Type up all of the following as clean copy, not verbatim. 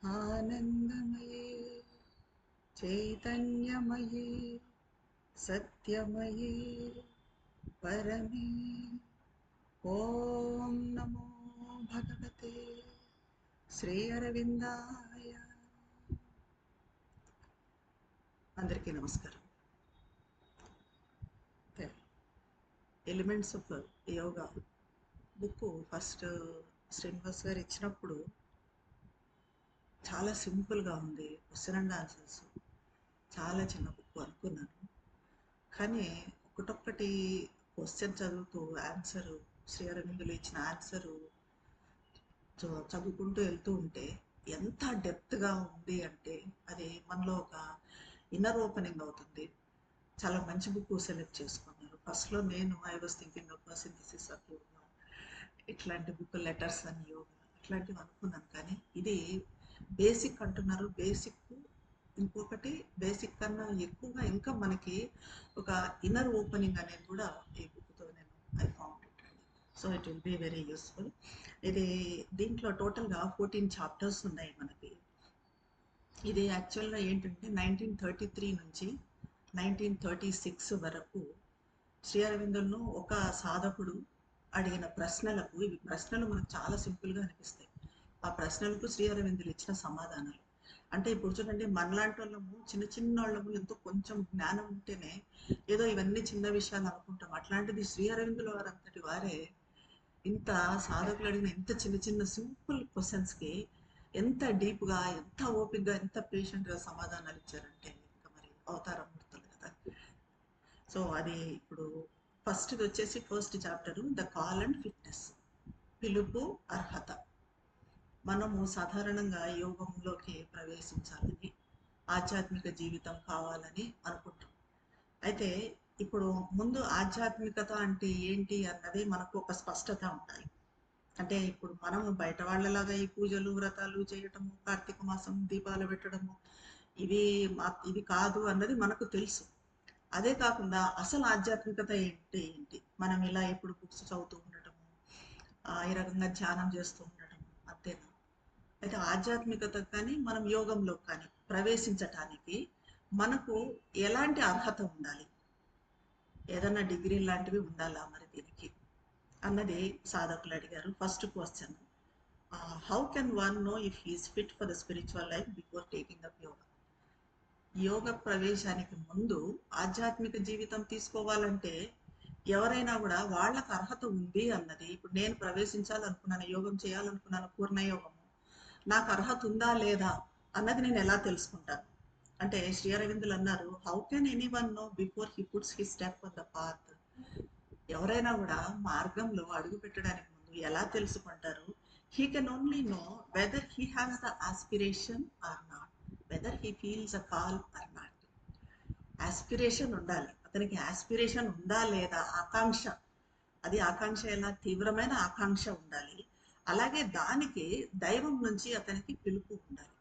आनंदमये चैतन्यमये सत्यमये परमे ओम नमो भगवते श्री अरविंदाय। అందరికీ నమస్కారం. Elements of yoga book first Srinivas గారు ఇచ్చినప్పుడు చాలా సింపుల్గా ఉంది, క్వశ్చన్ అండ్ ఆన్సర్స్, చాలా చిన్న బుక్ అనుకున్నాను. కానీ ఒకటొక్కటి క్వశ్చన్ చదువుతూ ఆన్సరు, శ్రీ అరవిందులు ఇచ్చిన ఆన్సరు చదువుకుంటూ వెళ్తూ ఉంటే ఎంత డెప్త్గా ఉంది అంటే అది మనలో ఒక ఇన్నర్ ఓపెనింగ్ అవుతుంది. చాలా మంచి బుక్ సెలెక్ట్ చేసుకున్నారు. ఫస్ట్లో నేను I was thinking of synthesis of yoga, ఇట్లాంటి బుక్ లెటర్స్ అండ్ యోగా ఇట్లాంటివి అనుకున్నాను. కానీ ఇది బేసిక్ అంటున్నారు. బేసిక్ ఇంకొకటి బేసిక్ కన్నా ఎక్కువగా ఇంకా మనకి ఒక ఇన్నర్ ఓపెనింగ్ అనేది కూడా ఈ బుక్తో నేను I found it. So it will be very useful. ఇది దీంట్లో టోటల్గా 14 చాప్టర్స్ ఉన్నాయి మనకి. ఇది యాక్చువల్గా ఏంటంటే 1933 నుంచి 1936 వరకు శ్రీ అరవిందులను ఒక సాధకుడు అడిగిన ప్రశ్నలకు, ఇవి ప్రశ్నలు మనకు చాలా సింపుల్గా అనిపిస్తాయి, ఆ ప్రశ్నలకు శ్రీ అరవిందులు ఇచ్చిన సమాధానాలు. అంటే ఇప్పుడు చూడండి, మనలాంటి వాళ్ళము చిన్న చిన్న వాళ్ళము ఎంతో కొంచెం జ్ఞానం ఉంటేనే ఏదో ఇవన్నీ చిన్న విషయాలు అనుకుంటాం. అట్లాంటిది శ్రీ అరవిందుల వారు అంతటి వారే ఇంత సాధకులు అడిగిన ఇంత చిన్న చిన్న సింపుల్ క్వశ్చన్స్కి ఎంత డీప్గా, ఎంత ఓపిక్గా, ఎంత పేషెంట్గా సమాధానాలు ఇచ్చారంటే ఇంకా మరి అవతారమూర్తులు కదా. సో అది ఇప్పుడు ఫస్ట్ వచ్చేసి first chapter the call and fitness, పిలుపు అర్హత. మనము సాధారణంగా యోగంలోకి ప్రవేశించాలని, ఆధ్యాత్మిక జీవితం కావాలని అనుకుంటాం. అయితే ఇప్పుడు ముందు ఆధ్యాత్మికత అంటే ఏంటి అన్నది మనకు ఒక స్పష్టత ఉండాలి. అంటే ఇప్పుడు మనము బయట వాళ్ళలాగా ఈ పూజలు వ్రతాలు చేయటము, కార్తీక మాసం దీపాలు పెట్టడము ఇవి కాదు అన్నది మనకు తెలుసు. అదే కాకుండా అసలు ఆధ్యాత్మికత ఏంటి మనం ఇలా ఇప్పుడు బుక్స్ చదువుతూ ఉండటము, ఈ రకంగా ధ్యానం చేస్తూ ఉండటము అంతేనా? అయితే ఆధ్యాత్మికత కానీ మనం యోగంలో కానీ ప్రవేశించటానికి మనకు ఎలాంటి అర్హత ఉండాలి, ఏదన్నా డిగ్రీ లాంటివి ఉండాలా మరి దీనికి అన్నది సాధకులు అడిగారు. First question, how can one know if he's fit for the spiritual life before taking up yoga? యోగ ప్రవేశానికి ముందు ఆధ్యాత్మిక జీవితం తీసుకోవాలంటే ఎవరైనా కూడా వాళ్ళకు అర్హత ఉంది అన్నది, ఇప్పుడు నేను ప్రవేశించాలనుకున్నాను, యోగం చేయాలనుకున్నాను, పూర్ణయోగము, నాకు అర్హత ఉందా లేదా అన్నది నేను ఎలా తెలుసుకుంటాను అంటే శ్రీ అరవిందులు అన్నారు, how can any one know before he puts he step on the path? ఎవరైనా కూడా మార్గంలో అడుగు పెట్టడానికి ముందు ఎలా తెలుసుకుంటారు? He can only know whether he has the aspiration or not, whether he feels a call or not. Aspiration ఉండాలి, అతనికి ఆస్పిరేషన్ ఉందా లేదా, ఆకాంక్ష, అది ఆకాంక్ష ఎలా తీవ్రమైన ఆకాంక్ష ఉండాలి. అలాగే దానికి దైవం నుంచి అతనికి పిలుపు ఉండాలి.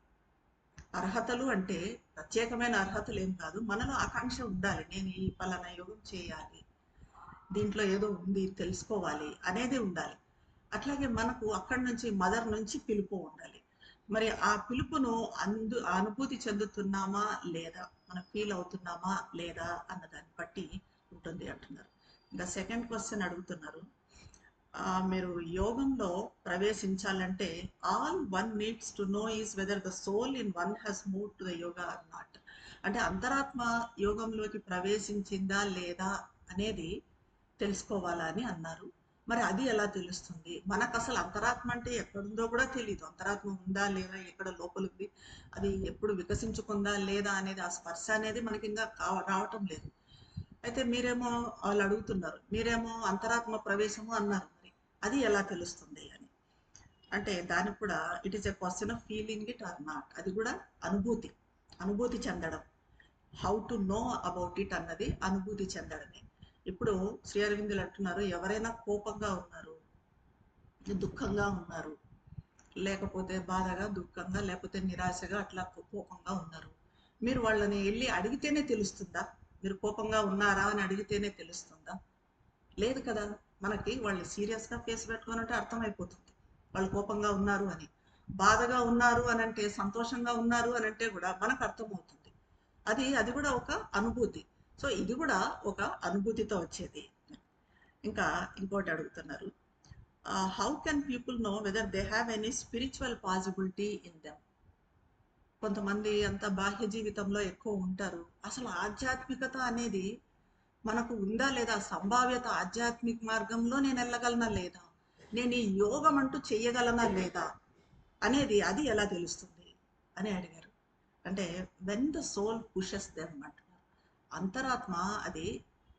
అర్హతలు అంటే ప్రత్యేకమైన అర్హతలు ఏం కాదు, మనలో ఆకాంక్ష ఉండాలి, నేను ఈ పలానా యోగం చేయాలి, దీంట్లో ఏదో ఉంది తెలుసుకోవాలి అనేది ఉండాలి. అట్లాగే మనకు అక్కడి నుంచి మదర్ నుంచి పిలుపు ఉండాలి. మరి ఆ పిలుపును అనుభూతి చెందుతున్నామా లేదా, మనం ఫీల్ అవుతున్నామా లేదా అన్న దాన్ని బట్టి ఉంటుంది అంటున్నారు. ఇంకా సెకండ్ క్వశ్చన్ అడుగుతున్నారు, మీరు యోగంలో ప్రవేశించాలంటే all one needs to know is whether the soul in one has move to the yoga or not. అంటే అంతరాత్మ యోగంలోకి ప్రవేశించిందా లేదా అనేది తెలుసుకోవాలా అని అన్నారు. మరి అది ఎలా తెలుస్తుంది? మనకు అసలు అంతరాత్మ అంటే ఎక్కడుందో కూడా తెలియదు. అంతరాత్మ ఉందా లేదా, ఎక్కడ లోపల ఉంది, అది ఎప్పుడు వికసించుకుందా లేదా అనేది, ఆ స్పర్శ అనేది మనకి ఇంకా రావటం లేదు. అయితే మీరేమో వాళ్ళు అడుగుతున్నారు, మీరేమో అంతరాత్మ ప్రవేశము అన్నారు, మరి అది ఎలా తెలుస్తుంది అని అంటే దానికి కూడా it is a question of feeling it or not. అది కూడా అనుభూతి చెందడం. How to know about it అన్నది అనుభూతి చెందడమే. ఇప్పుడు శ్రీ అరవిందులు అంటున్నారు, ఎవరైనా కోపంగా ఉన్నారు, దుఃఖంగా ఉన్నారు, లేకపోతే బాధగా, దుఃఖంగా, లేకపోతే నిరాశగా, అట్లా కోపంగా ఉన్నారు, మీరు వాళ్ళని వెళ్ళి అడిగితేనే తెలుస్తుందా? మీరు కోపంగా ఉన్నారా అని అడిగితేనే తెలుస్తుందా? లేదు కదా. మనకి వాళ్ళు సీరియస్గా ఫేస్ పెట్టుకోనంటే అర్థమైపోతుంది వాళ్ళు కోపంగా ఉన్నారు అని. బాధగా ఉన్నారు అని అంటే, సంతోషంగా ఉన్నారు అని అంటే కూడా మనకు అర్థమవుతుంది. అది కూడా ఒక అనుభూతి. సో ఇది కూడా ఒక అనుభూతితో వచ్చేది. ఇంకా ఇంకోటి అడుగుతున్నారు, how can people know whether they have any spiritual possibility in them? కొంతమంది అంత బాహ్య జీవితంలో ఎక్కువ ఉంటారు, అసలు ఆధ్యాత్మికత అనేది మనకు ఉందా లేదా, సంభావ్యత ఆధ్యాత్మిక మార్గంలో నేను వెళ్ళగలనా లేదా, నేను ఈ యోగం అంటూ చెయ్యగలనా లేదా అనేది అది ఎలా తెలుస్తుంది అని అడిగారు. అంటే when the soul pushes them అంటున్నారు. అంతరాత్మ అది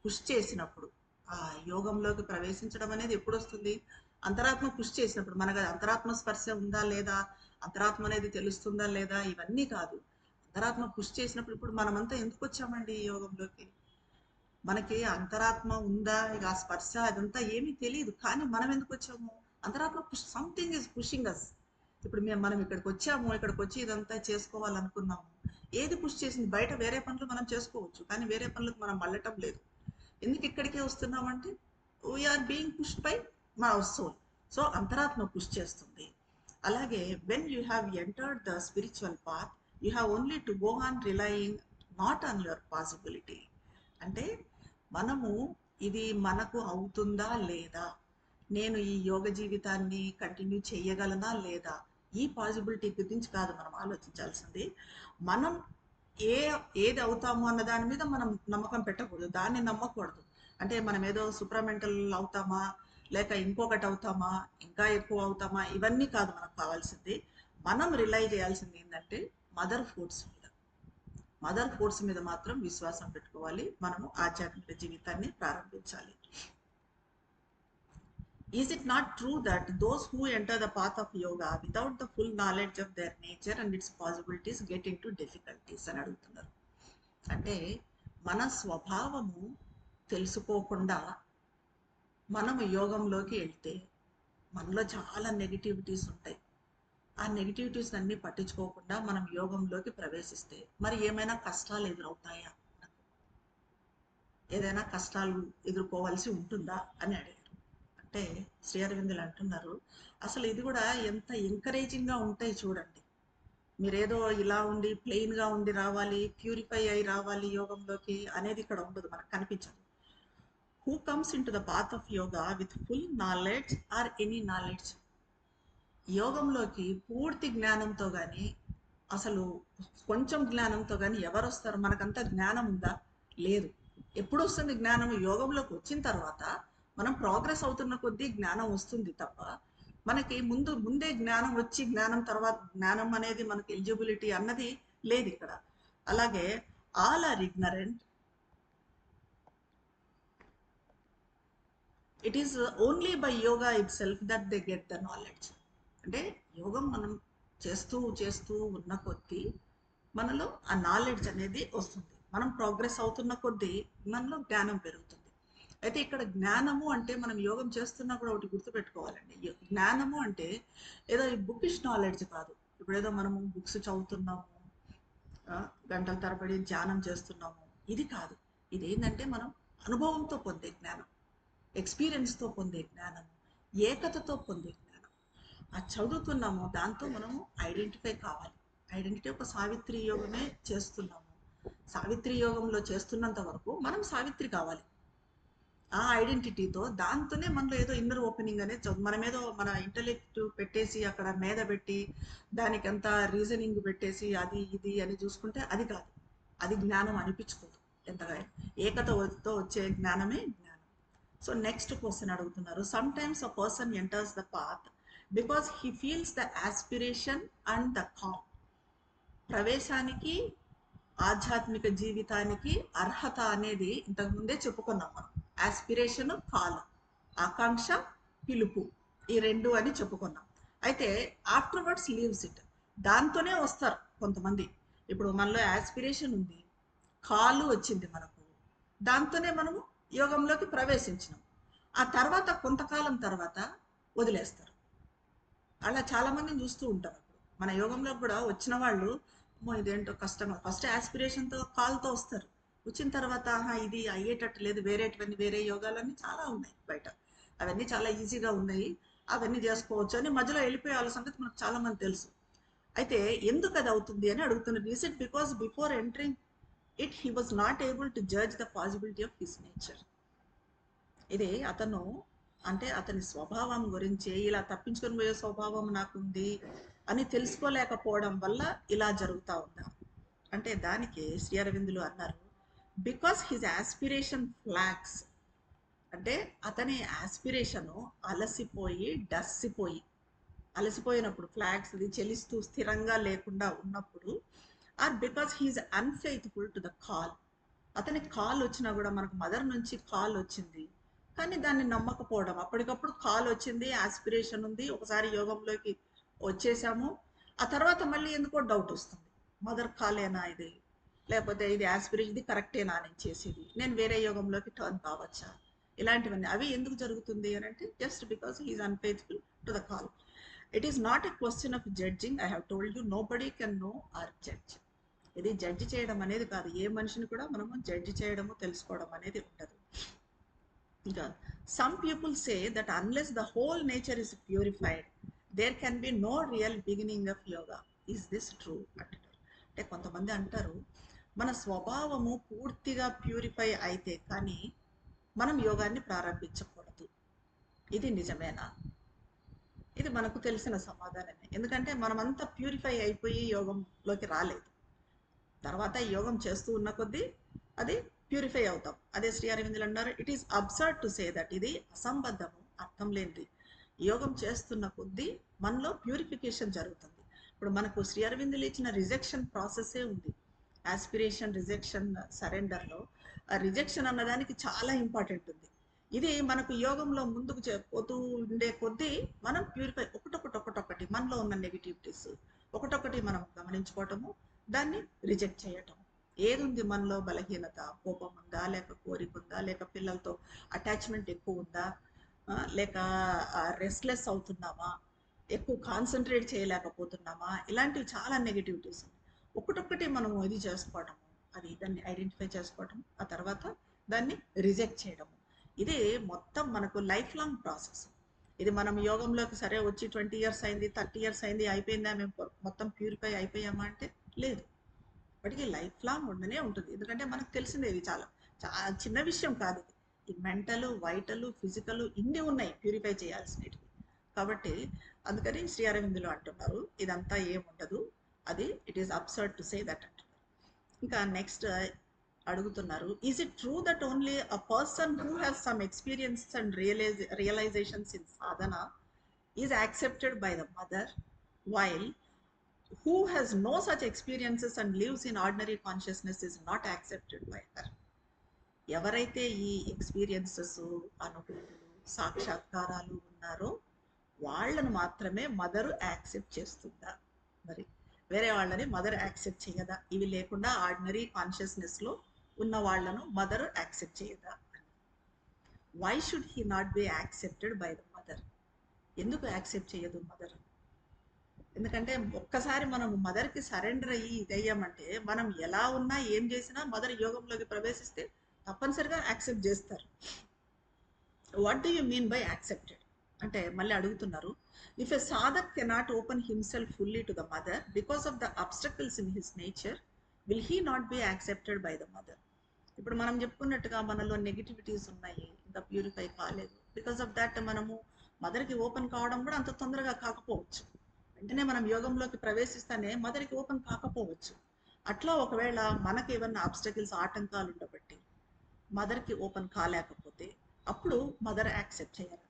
పుష్ చేసినప్పుడు, ఆ యోగంలోకి ప్రవేశించడం అనేది ఎప్పుడు వస్తుంది? అంతరాత్మ పుష్ చేసినప్పుడు. మనకు అంతరాత్మ స్పర్శ ఉందా లేదా, అంతరాత్మ అనేది తెలుస్తుందా లేదా, ఇవన్నీ కాదు. అంతరాత్మ పుష్ చేసినప్పుడు, ఇప్పుడు మనమంతా ఎందుకు వచ్చామండి ఈ యోగంలోకి? మనకి అంతరాత్మ ఉందా, ఇక ఆ స్పర్శ అదంతా ఏమీ తెలియదు, కానీ మనం ఎందుకు వచ్చాము? అంతరాత్మ పుష్, సంథింగ్ ఈజ్ పుషింగ్ అస్. ఇప్పుడు మనం ఇక్కడికి వచ్చాము, ఇక్కడికి వచ్చి ఇదంతా చేసుకోవాలనుకున్నాము. ఏది పుష్ చేసింది? బయట వేరే పనులు మనం చేసుకోవచ్చు, కానీ వేరే పనులకు మనం మళ్ళటం లేదు. ఎందుకు ఇక్కడికే వస్తున్నామంటే వీఆర్ బీయింగ్ పుష్ బై మా సోల్. సో అంతరాత్మ పుష్ చేస్తుంది. అలాగే when you have entered the spiritual path, you have only to go on relying not on your possibility. అంటే మనము ఇది మనకు అవుతుందా లేదా, నేను ఈ యోగ జీవితాన్ని కంటిన్యూ చేయగలనా లేదా, ఈ పాసిబిలిటీ గురించి కాదు మనం ఆలోచించాల్సింది. మనం ఏ ఏది అవుతాము అన్న దాని మీద మనం నమ్మకం పెట్టకూడదు, దాన్ని నమ్మకూడదు. అంటే మనం ఏదో సూపర్మెంటల్ అవుతామా, లేక ఇంకొకటి అవుతామా, ఇంకా ఎక్కువ అవుతామా, ఇవన్నీ కాదు మనకు కావాల్సింది. మనం రిలై చేయాల్సింది ఏంటంటే మదర్ ఫోర్స్ మీద. మదర్ ఫోర్స్ మీద మాత్రం విశ్వాసం పెట్టుకోవాలి, మనము ఆధ్యాత్మిక జీవితాన్ని ప్రారంభించాలి. Is it not true that those who enter the path of yoga without the full knowledge of their nature and its possibilities get into difficulties అని అడుగుతున్నారు. అంటే మన స్వభావము తెలుసుకోకుండా మనము యోగంలోకి వెళ్తే మనలో చాలా నెగిటివిటీస్ ఉంటాయి. ఆ నెగిటివిటీస్ అన్ని పట్టించుకోకుండా మనం యోగంలోకి ప్రవేశిస్తే మరి ఏమైనా కష్టాలు ఎదురవుతాయా, ఏదైనా కష్టాలు ఎదుర్కోవాల్సి ఉంటుందా అని అడిగారు. అంటే శ్రీ అరవిందులు అంటున్నారు, అసలు ఇది కూడా ఎంత ఎంకరేజింగ్గా ఉంటాయి చూడండి. మీరేదో ఇలా ఉండి ప్లెయిన్గా ఉండి రావాలి, ప్యూరిఫై అయి రావాలి యోగంలోకి అనేది ఇక్కడ ఉండదు, మనకు కనిపించదు. Who comes into the path of yoga with full knowledge or any knowledge? యోగంలోకి పూర్తి జ్ఞానంతో కానీ, అసలు కొంచెం జ్ఞానంతో కానీ ఎవరు వస్తారు? మనకంతా జ్ఞానం ఉందా? లేదు. ఎప్పుడు వస్తుంది జ్ఞానం? యోగంలోకి వచ్చిన తర్వాత మనం ప్రోగ్రెస్ అవుతున్న కొద్దీ జ్ఞానం వస్తుంది తప్ప, మనకి ముందే జ్ఞానం వచ్చి జ్ఞానం తర్వాత జ్ఞానం అనేది మనకి ఎలిజిబిలిటీ అన్నది లేదు ఇక్కడ. అలాగే all are ignorant, it is only by yoga itself that they get the knowledge. అంటే యోగం మనం చేస్తూ చేస్తూ ఉన్న కొద్దీ మనలో ఆ నాలెడ్జ్ అనేది వస్తుంది, మనం ప్రోగ్రెస్ అవుతున్న కొద్దీ మనలో జ్ఞానం పెరుగుతుంది. అయితే ఇక్కడ జ్ఞానము అంటే మనం యోగం చేస్తున్నా కూడా ఒకటి గుర్తుపెట్టుకోవాలండి, జ్ఞానము అంటే ఏదో ఈ బుకిష్ నాలెడ్జ్ కాదు. ఇప్పుడు ఏదో మనము బుక్స్ చదువుతున్నాము, గంటల తరబడి ధ్యానం చేస్తున్నాము, ఇది కాదు. ఇది ఏంటంటే మనం అనుభవంతో పొందే జ్ఞానం, ఎక్స్పీరియన్స్తో పొందే జ్ఞానం, ఏకతతో పొందే జ్ఞానం. ఆ చదువుతున్నాము దాంతో మనము ఐడెంటిఫై కావాలి. ఐడెంటిటీ ఒక సావిత్రి యోగమే చేస్తున్నాము, సావిత్రి యోగంలో చేస్తున్నంత వరకు మనం సావిత్రి కావాలి. ఆ ఐడెంటిటీతో దాంతోనే మనలో ఏదో ఇన్నర్ ఓపెనింగ్ అనేది మనమేదో మన ఇంటలెక్ట్ పెట్టేసి అక్కడ మీద పెట్టి దానికి అంత రీజనింగ్ పెట్టేసి అది ఇది అని చూసుకుంటే అది కాదు, అది జ్ఞానం అనిపించుకోదు. ఎంతగా ఏకతతో వచ్చే జ్ఞానమే జ్ఞానం. సో నెక్స్ట్ క్వశ్చన్ అడుగుతున్నారు, some times a person enters the path because he feels the aspiration and the calm. ప్రవేశానికి ఆధ్యాత్మిక జీవితానికి అర్హత అనేది ఇంతకుముందే చెప్పుకున్నాం మనం. ఆస్పిరేషన్ కాల్, ఆకాంక్ష పిలుపు, ఈ రెండు అని చెప్పుకున్నాం. అయితే ఆఫ్టర్వర్డ్స్ లీవ్స్ ఇట్, దాంతోనే వస్తారు కొంతమంది. ఇప్పుడు మనలో ఆస్పిరేషన్ ఉంది, కాలు వచ్చింది మనకు, దాంతోనే మనము యోగంలోకి ప్రవేశించినాం. ఆ తర్వాత కొంతకాలం తర్వాత వదిలేస్తారు. అలా చాలామందిని చూస్తూ ఉంటారు. మన యోగంలో కూడా వచ్చిన వాళ్ళు, అమ్మో ఇదేంటో కష్టంగా, ఫస్ట్ ఆస్పిరేషన్తో కాల్తో వస్తారు, వచ్చిన తర్వాత ఇది అయ్యేటట్టు లేదు, వేరే యోగాలన్నీ చాలా ఉన్నాయి బయట, అవన్నీ చాలా ఈజీగా ఉన్నాయి, అవన్నీ చేసుకోవచ్చు అని మధ్యలో వెళ్ళిపోయే వాళ్ళ సంగతి మనకు చాలా మంది తెలుసు. అయితే ఎందుకు అది అవుతుంది అని అడుగుతున్నారు. Is it because before entering it he was not able to judge the possibility of his nature. ఇది అతను అంటే అతని స్వభావం గురించి, ఇలా తప్పించుకొని పోయే స్వభావం నాకుంది అని తెలుసుకోలేకపోవడం వల్ల ఇలా జరుగుతూ ఉందా అంటే, దానికి శ్రీ అరవిందులు అన్నారు, బికాస్ హిజ్ ఆస్పిరేషన్ ఫ్లాగ్స్. అంటే అతని ఆస్పిరేషను అలసిపోయి డస్సిపోయి, అలసిపోయినప్పుడు ఫ్లాగ్స్ ఇది చెలిస్తూ స్థిరంగా లేకుండా ఉన్నప్పుడు, or because he is unfaithful to the call. అతనికి కాల్ వచ్చినా కూడా, మనకు మదర్ నుంచి కాల్ వచ్చింది కానీ దాన్ని నమ్మకపోవడం, అప్పటికప్పుడు కాల్ వచ్చింది, ఆస్పిరేషన్ ఉంది, ఒకసారి యోగంలోకి వచ్చేసాము, ఆ తర్వాత మళ్ళీ ఎందుకో డౌట్ వస్తుంది, మదర్ కాలేనా ఇది, లేకపోతే ఇది ఆస్పిరేషన్, ఇది కరెక్టేనా నేను చేసేది, నేను వేరే యోగంలోకి టర్న్ కావచ్చా, ఇలాంటివన్నీ అవి ఎందుకు జరుగుతుంది అని అంటే, just because he is unfaithful to the call. It is not a question of judging, I have told you, nobody can know or judge. ఇది జడ్జి చేయడం అనేది కాదు, ఏ మనిషిని కూడా మనము జడ్జి చేయడము తెలుసుకోవడం అనేది ఉండదు. ఇంకా some people say that unless the whole nature is purified there can be no real beginning of yoga. Is this true అంటారు. అంటే కొంతమంది అంటారు, మన స్వభావము పూర్తిగా ప్యూరిఫై అయితే కానీ మనం యోగాన్ని ప్రారంభించకూడదు. ఇది నిజమేనా? ఇది మనకు తెలిసిన సమాధానమే, ఎందుకంటే మనమంతా ప్యూరిఫై అయిపోయి యోగంలోకి రాలేదు. తర్వాత యోగం చేస్తూ ఉన్న కొద్దీ అది ప్యూరిఫై అవుతాం. అదే శ్రీ అరవిందులు అన్నారు, it is absurd to say that, ఇది అసంబద్ధము, అర్థం లేనిది. యోగం చేస్తున్న కొద్దీ మనలో ప్యూరిఫికేషన్ జరుగుతుంది. ఇప్పుడు మనకు శ్రీ అరవిందులు ఇచ్చిన రిజెక్షన్ ప్రాసెసే ఉంది. ఆస్పిరేషన్, రిజెక్షన్, సరెండర్లో ఆ రిజెక్షన్ అన్నదానికి చాలా ఇంపార్టెంట్ ఉంది. ఇది మనకు యోగంలో ముందుకు పోతూ ఉండే కొద్దీ మనం ప్యూరిఫై, ఒకటొకటి మనలో ఉన్న నెగిటివిటీస్ ఒకటొకటి మనం గమనించుకోవటము, దాన్ని రిజెక్ట్ చేయటం. ఏది ఉంది మనలో బలహీనత, కోపం ఉందా, లేక కోరిక ఉందా, లేక పిల్లలతో అటాచ్మెంట్ ఎక్కువ ఉందా, లేక రెస్ట్లెస్ అవుతున్నామా, ఎక్కువ కాన్సన్ట్రేట్ చేయలేకపోతున్నామా, ఇలాంటివి చాలా నెగిటివిటీస్ ఉన్నాయి. ఒకటొక్కటి మనము ఇది చేసుకోవటము, అది దాన్ని ఐడెంటిఫై చేసుకోవటం, ఆ తర్వాత దాన్ని రిజెక్ట్ చేయడము. ఇది మొత్తం మనకు లైఫ్ లాంగ్ ప్రాసెస్. ఇది మనం యోగంలోకి సరే వచ్చి 20 ఇయర్స్ అయింది, 30 ఇయర్స్ అయింది, అయిపోయిందా, మేము మొత్తం ప్యూరిఫై అయిపోయామా అంటే లేదు. ఇప్పటికీ లైఫ్ లాంగ్ ఉండనే ఉంటుంది. ఎందుకంటే మనకు తెలిసిందే, ఇది చాలా చాలా చిన్న విషయం కాదు. ఈ మెంటల్, వైటల్, ఫిజికల్ ఇన్ని ఉన్నాయి ప్యూరిఫై చేయాల్సినవి. కాబట్టి అందుకని శ్రీ అరవిందులు అంటున్నారు, ఇదంతా ఏముండదు, అది it is absurd to say that అంటున్నారు. ఇంకా నెక్స్ట్ అడుగుతున్నారు, is it true that only a person who has some experience and realisations in Sadhana is accepted by the mother, while who has no such experiences and lives in ordinary consciousness is not accepted by her. ఎవరైతే ఈ experiences, అనుభూతులు, సాక్షాత్కారాలు ఉన్నారో వాళ్ళను మాత్రమే mother accept చేస్తుందా? మరి వేరే వాళ్ళని మదర్ యాక్సెప్ట్ చేయదా? ఇవి లేకుండా ఆర్డినరీ కాన్షియస్నెస్లో ఉన్న వాళ్ళను మదర్ యాక్సెప్ట్ చేయదా? Why should he not be accepted by the Mother? ఎందుకు యాక్సెప్ట్ చేయదు మదర్? ఎందుకంటే ఒక్కసారి మనం మదర్కి సరెండర్ అయ్యి ఇదయ్యామంటే, మనం ఎలా ఉన్నా ఏం చేసినా మదర్ యోగంలోకి ప్రవేశిస్తే తప్పనిసరిగా యాక్సెప్ట్ చేస్తారు. What do you mean by accepted అంటే మళ్ళీ అడుగుతున్నారు, if a sadhak cannot open himself fully to the Mother because of the obstacles in his nature, will he not be accepted by the Mother? ఇప్పుడు మనం చెప్పుకున్నట్టుగా మనలో negativities ఉన్నాయి, ఇంకా purify కాలేదు, బికాస్ ఆఫ్ దాట్ మనము మదర్కి ఓపెన్ కావడం కూడా అంత తొందరగా కాకపోవచ్చు. వెంటనే మనం యోగంలోకి ప్రవేశిస్తానే మదర్కి ఓపెన్ కాకపోవచ్చు. అట్లా ఒకవేళ మనకి ఏమన్నా ఆబ్స్టకిల్స్, ఆటంకాలు ఉండబట్టి మదర్కి ఓపెన్ కాలేకపోతే అప్పుడు మదర్ యాక్సెప్ట్ చేయాలి.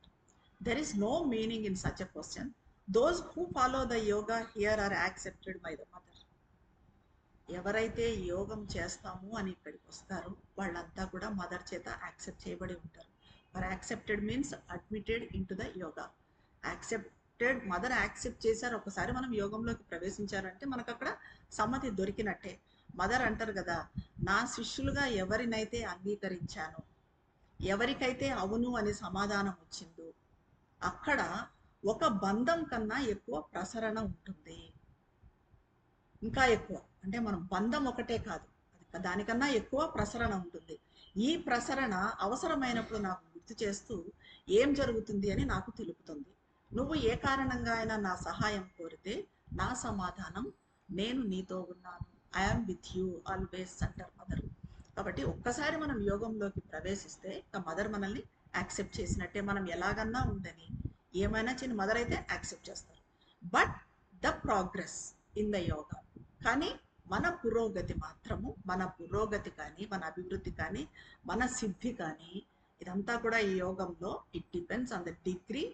There is no meaning in such a question. Those who follow the yoga here are accepted by the mother. ఎవరైతే యోగం చేస్తాము అని ఇక్కడికి వస్తారో వాళ్ళంతా కూడా మదర్ చేత యాక్సెప్ట్ చేయబడి ఉంటారు. మరి accepted means admitted in to the yoga. Accepted, mother accept చేశారు, ఒకసారి మనం యోగంలోకి ప్రవేశించారంటే మనకు అక్కడ సమ్మతి దొరికినట్టే. మదర్ అంటారు కదా, నా శిష్యులుగా ఎవరినైతే అంగీకరించానో, ఎవరికైతే అవును అని సమాధానం వచ్చిందో అక్కడ ఒక బంధం కన్నా ఎక్కువ ప్రసరణ ఉంటుంది, ఇంకా ఎక్కువ. అంటే మనం బంధం ఒకటే కాదు, అది దానికన్నా ఎక్కువ ప్రసరణ ఉంటుంది. ఈ ప్రసరణ అవసరమైనప్పుడు నాకు గుర్తు చేస్తూ ఏం జరుగుతుంది అని నాకు తెలుపుతుంది. నువ్వు ఏ కారణంగా అయినా నా సహాయం కోరితే నా సమాధానం నేను నీతో ఉన్నాను, ఐఆమ్ విత్ యూ ఆల్వేస్ అంటారు మదర్. కాబట్టి ఒక్కసారి మనం యోగంలోకి ప్రవేశిస్తే మదర్ మనల్ని యాక్సెప్ట్ చేసినట్టే. మనం ఎలాగన్నా ఉండని, ఏమైనా చిన్న మదర్ అయితే యాక్సెప్ట్ చేస్తారు. But the progress in the yoga, కానీ మన పురోగతి మాత్రము, మన పురోగతి కానీ, మన అభివృద్ధి కానీ, మన సిద్ధి కానీ, ఇదంతా కూడా ఈ యోగంలో it depends on the degree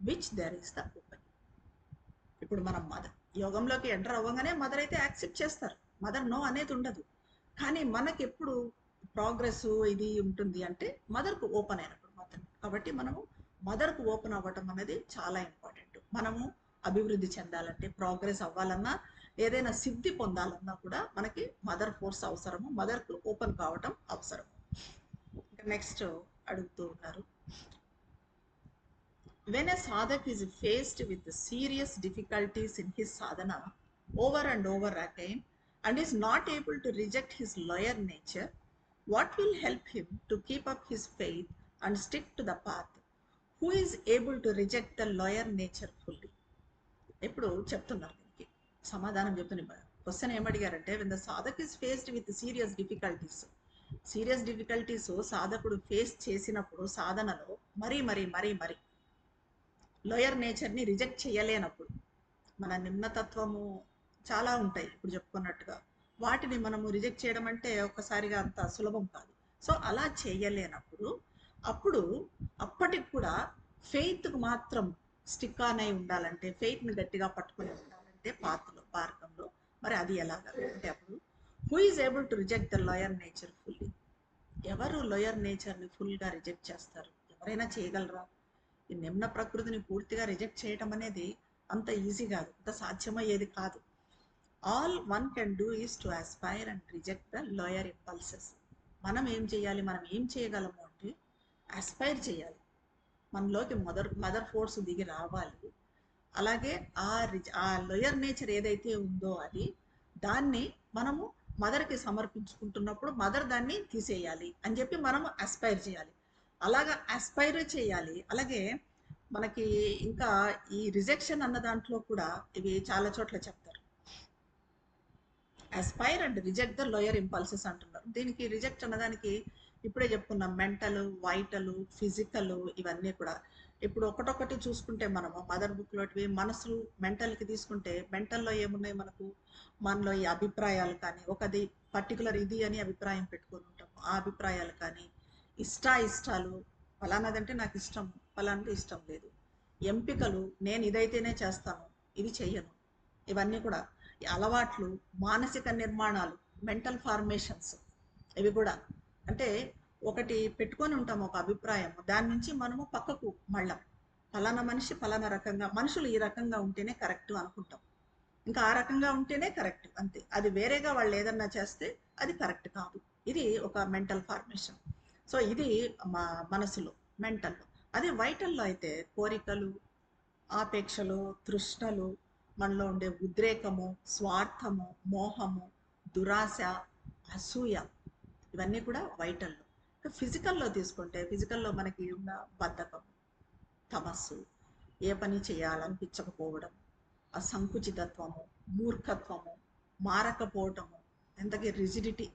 which there is the open. ఇప్పుడు మనం మదర్ యోగంలోకి ఎంటర్ అవ్వగానే మదర్ అయితే యాక్సెప్ట్ చేస్తారు, మదర్ నో అనేది ఉండదు. కానీ మనకి ఎప్పుడు ప్రోగ్రెస్ ఇది ఉంటుంది అంటే మదర్కు ఓపెన్ అయినప్పుడు మాత్రం. కాబట్టి మనము మదర్కు ఓపెన్ అవ్వటం అనేది చాలా ఇంపార్టెంట్. మనము అభివృద్ధి చెందాలంటే, ప్రోగ్రెస్ అవ్వాలన్నా, ఏదైనా సిద్ధి పొందాలన్నా కూడా మనకి మదర్ ఫోర్స్ అవసరము, మదర్కు ఓపెన్ కావటం అవసరము. ఇంకా నెక్స్ట్ అడుగుతూ ఉన్నారు, when a sadhak is faced with serious difficulties in his sadhana over and over again and is not able to reject his lower nature, what will help him to keep up his faith and stick to the path? Who is able to reject the lower nature fully? ఇప్పుడు చెప్తున్నారు, దీనికి సమాధానం చెప్తున్నారు. Question ఏమడిగారంటే, when the sadhak is faced with serious difficulties, serious difficulties సాధకుడు face చేసినప్పుడు సాధనలో మరీ మరీ మరీ మరీ లోయర్ నేచర్ని రిజెక్ట్ చేయలేనప్పుడు, మన నిమ్నతత్వము చాలా ఉంటాయి ఇప్పుడు చెప్పుకున్నట్టుగా, వాటిని మనము రిజెక్ట్ చేయడం అంటే ఒక్కసారిగా అంత సులభం కాదు. సో అలా చేయలేనప్పుడు అప్పటికి కూడా ఫెయిత్కు మాత్రం స్టిక్ ఆన్ అయి ఉండాలంటే, ఫెయిత్ని గట్టిగా పట్టుకుని ఉండాలంటే మార్గంలో మరి అది ఎలాగా అంటే, అప్పుడు who is able to reject the lower nature fully? ఎవరు లోయర్ నేచర్ని ఫుల్గా రిజెక్ట్ చేస్తారు? ఎవరైనా చేయగలరా? ఈ నిమ్న ప్రకృతిని పూర్తిగా రిజెక్ట్ చేయటం అనేది అంత ఈజీ కాదు, అంత సాధ్యమయ్యేది కాదు. All one can do is to Aspire and reject the lower impulses. మనం ఏం చేయాలి, మనం ఏం చేయగలము అంటే ఆస్పైర్ చేయాలి, మనలోకి మదర్ ఫోర్స్ దిగి రావాలి. అలాగే ఆ లోయర్ నేచర్ ఏదైతే ఉందో దాన్ని మనము మదర్కి సమర్పించుకుంటున్నప్పుడు మదర్ దాన్ని తీసేయాలి అని చెప్పి మనము ఆస్పైర్ చేయాలి. అలాగా ఆస్పైర్ చేయాలి. అలాగే మనకి ఇంకా ఈ రిజెక్షన్ అన్న దాంట్లో కూడా ఇవి చాలా చోట్ల చెప్తారు, Aspire and reject the lower impulses అంటున్నారు. దీనికి రిజెక్ట్ అన్నదానికి ఇప్పుడే చెప్పుకున్నాం, మెంటల్, వైటల్, ఫిజికల్, ఇవన్నీ కూడా. ఇప్పుడు ఒకటొకటి చూసుకుంటే మనము మదర్ బుక్లోటివి మనసు మెంటల్కి తీసుకుంటే, మెంటల్లో ఏమున్నాయి మనలో ఈ అభిప్రాయాలు కానీ, ఒకది పర్టికులర్ ఇది అని అభిప్రాయం పెట్టుకొని ఉంటాము, ఆ అభిప్రాయాలు కానీ, ఇష్టాలు, ఫలానాదంటే నాకు ఇష్టం, ఫలానాది ఇష్టం లేదు, ఎంపికలు, నేను ఇదైతేనే చేస్తాను, ఇది చెయ్యను, ఇవన్నీ కూడా అలవాట్లు, మానసిక నిర్మాణాలు, మెంటల్ ఫార్మేషన్స్, ఇవి కూడా. అంటే ఒకటి పెట్టుకొని ఉంటాము ఒక అభిప్రాయం, దాని నుంచి మనము పక్కకు మళ్ళా ఫలానా మనిషి ఫలానా రకంగా, మనుషులు ఈ రకంగా ఉంటేనే కరెక్ట్ అనుకుంటాం, ఇంకా ఆ రకంగా ఉంటేనే కరెక్ట్, అంతే. అది వేరేగా వాళ్ళు ఏదన్నా చేస్తే అది కరెక్ట్ కాదు. ఇది ఒక మెంటల్ ఫార్మేషన్. సో ఇది మా మనసులో మెంటల్లో. అదే వైటల్లో అయితే కోరికలు, ఆపేక్షలు, తృష్ణలు, మనలో ఉండే ఉద్రేకము, స్వార్థము, మోహము, దురాశ, అసూయ, ఇవన్నీ కూడా వైటల్లో. ఫిజికల్లో తీసుకుంటే, ఫిజికల్లో మనకి ఉన్న బద్ధకం, తమస్సు, ఏ పని చేయాలనిపించకపోవడం, అసంకుచితత్వము, మూర్ఖత్వము, మారకపోవటము, ఎంతకీ రిజిడిటీ,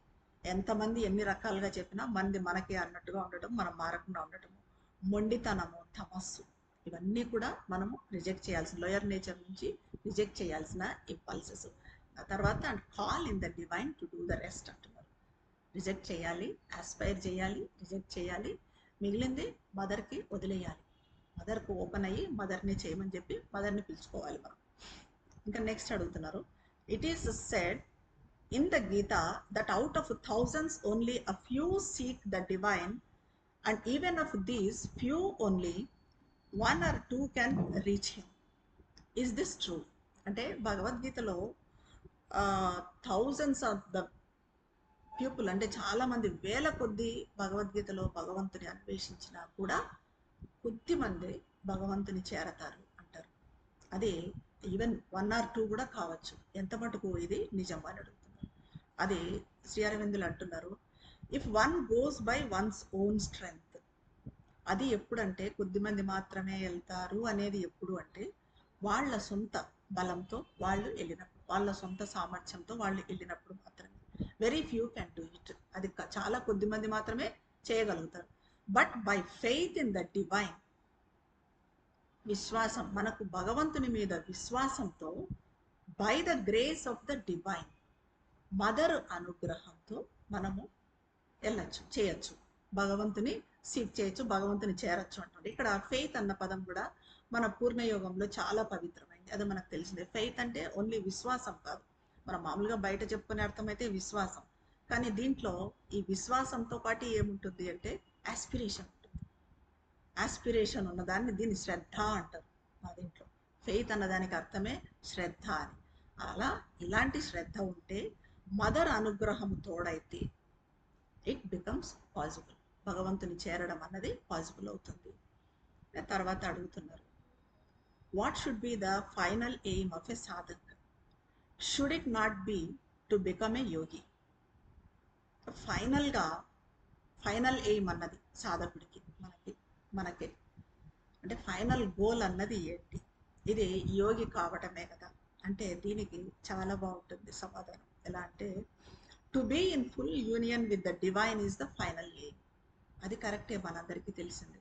ఎంతమంది ఎన్ని రకాలుగా చెప్పినా మంది మనకే అన్నట్టుగా ఉండటం, మనం మారకుండా ఉండటము, మొండితనము, తమస్సు, ఇవన్నీ కూడా మనము రిజెక్ట్ చేయాల్సిన, లోయర్ నేచర్ నుంచి రిజెక్ట్ చేయాల్సిన ఇంపల్సెస్. ఆ తర్వాత and call in the divine to do the rest అంటున్నారు. రిజెక్ట్ చేయాలి, ఆస్పైర్ చేయాలి, రిజెక్ట్ చేయాలి, మిగిలింది మదర్కి వదిలేయాలి. మదర్కు ఓపెన్ అయ్యి మదర్ని చేయమని చెప్పి మదర్ని పిలుచుకోవాలి మనం. ఇంకా నెక్స్ట్ అడుగుతున్నారు, it is said in the Gita that out of thousands only a few seek the divine, and even of these few only one or two can reach him. Is this true? అంటే భగవద్గీతలో thousands of the people, అంటే చాలా మంది, వేల కొద్ది భగవద్గీతలో భగవంతుని అన్వేషించినా కూడా కొద్ది మంది భగవంతుని చేరతారు అంటారు. అది ఈవెన్ 1 or 2 కూడా కావచ్చు, ఎంత మటుకు ఇది నిజం అని అడుగుతున్నారు. అది శ్రీ అరవిందులు అంటున్నారు, if one goes by once own strength, అది ఎప్పుడంటే కొద్దిమంది మాత్రమే వెళ్తారు అనేది ఎప్పుడు అంటే వాళ్ళ సొంత బలంతో వాళ్ళు వెళ్ళినప్పుడు, వాళ్ళ సొంత సామర్థ్యంతో వాళ్ళు వెళ్ళినప్పుడు మాత్రమే. Very few can do it, అది చాలా కొద్ది మంది మాత్రమే చేయగలుగుతారు. But by faith in the divine, విశ్వాసం, మనకు భగవంతుని మీద విశ్వాసంతో, by the grace of the divine, mother అనుగ్రహంతో మనము వెళ్ళచ్చు, చేయొచ్చు, భగవంతుని సీక్ చేయొచ్చు, భగవంతుని చేరచ్చు అంటారు. ఇక్కడ ఫెయిత్ అన్న పదం కూడా మన పూర్ణయోగంలో చాలా పవిత్రమైంది, అది మనకు తెలిసిందే. ఫెయిత్ అంటే ఓన్లీ విశ్వాసం కాదు, మనం మామూలుగా బయట చెప్పుకునే అర్థం అయితే విశ్వాసం, కానీ దీంట్లో ఈ విశ్వాసంతో పాటు ఏముంటుంది అంటే ఆస్పిరేషన్ ఉంటుంది. ఆస్పిరేషన్ ఉన్నదాన్ని దీన్ని శ్రద్ధ అంటారు మా దీంట్లో. ఫెయిత్ అన్నదానికి అర్థమే శ్రద్ధ అని. అలా ఇలాంటి శ్రద్ధ ఉంటే, మదర్ అనుగ్రహం తోడైతే ఇట్ బికమ్స్ పాసిబుల్, భగవంతుని చేరడం అన్నది పాసిబుల్ అవుతుంది. తర్వాత అడుగుతున్నారు, what should be the final aim of a సాధక్, should it not be to become a Yogi? Final aim అన్నది సాధకుడికి, మనకి అంటే ఫైనల్ గోల్ అన్నది ఏంటి? ఇది యోగి కావటమే కదా అంటే దీనికి చాలా బాగుంటుంది సమాధానం. ఎలా అంటే, to be in full union with the divine is the final aim. అది కరెక్టే, మనందరికీ తెలిసింది.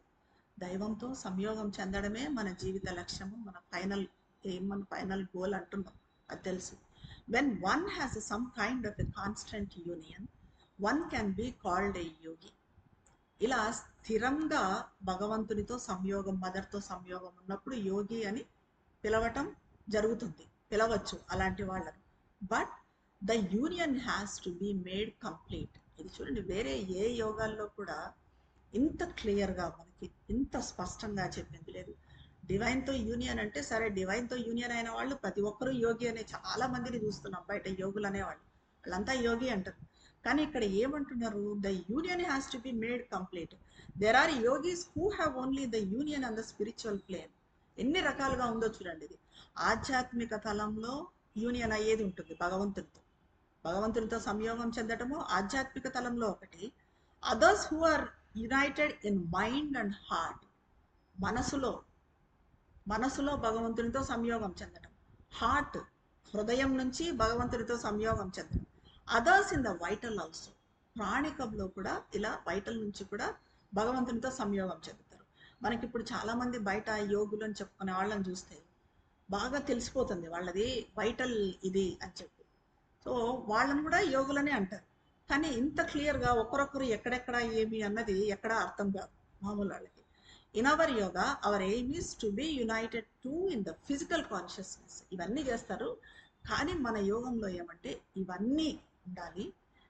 దైవంతో సంయోగం చెందడమే మన జీవిత లక్ష్యము, మన ఫైనల్ ఎయిమ్, మన ఫైనల్ గోల్ అంటున్నాం, అది తెలుసు. When one has some kind of a constant union, one can be called a yogi. ఇలా స్థిరంగా భగవంతునితో సంయోగం, మదర్తో సంయోగం ఉన్నప్పుడు యోగి అని పిలవటం జరుగుతుంది, పిలవచ్చు అలాంటి వాళ్ళను. But the union has to be made complete. ఇది చూడండి, వేరే ఏ యోగాల్లో కూడా ఇంత క్లియర్గా మనకి ఇంత స్పష్టంగా చెప్పింది లేదు. డివైన్తో యూనియన్ అంటే సరే, డివైన్తో యూనియన్ అయిన వాళ్ళు ప్రతి ఒక్కరూ యోగి అనే చాలా మందిని చూస్తున్నాం బయట, యోగులు అనేవాళ్ళు, వాళ్ళంతా యోగి అంటారు. కానీ ఇక్కడ ఏమంటున్నారు, the union has to be made complete. There are yogis who have only the union and the spiritual plane. ఎన్ని రకాలుగా ఉందో చూడండి. ఇది ఆధ్యాత్మిక తలంలో యూనియన్ అయ్యేది ఉంటుంది భగవంతునితో సంయోగం చెందటము ఆధ్యాత్మిక తలంలో ఒకటి. Others who are united in mind and heart, మనసులో భగవంతునితో సంయోగం చెందడం, హార్ట్, హృదయం నుంచి భగవంతునితో సంయోగం చెందడం. Others in the vital also, ప్రాణికంలో కూడా ఇలా వైటల్ నుంచి కూడా భగవంతునితో సంయోగం చెందుతారు. మనకి ఇప్పుడు చాలామంది బయట యోగులు అని చెప్పుకునే వాళ్ళని చూస్తే బాగా తెలిసిపోతుంది వాళ్ళది వైటల్ ఇది అని చెప్పి. సో వాళ్ళని కూడా యోగులనే అంటారు. కానీ ఇంత క్లియర్గా ఒకరొకరు ఎక్కడెక్కడ ఏమి అన్నది ఎక్కడా అర్థం కాదు మామూలు వాళ్ళకి. In our yoga our aim is to be united to in the physical consciousness. ఇవన్నీ చేస్తారు, కానీ మన యోగంలో ఏమంటే ఇవన్నీ ఉండాలి,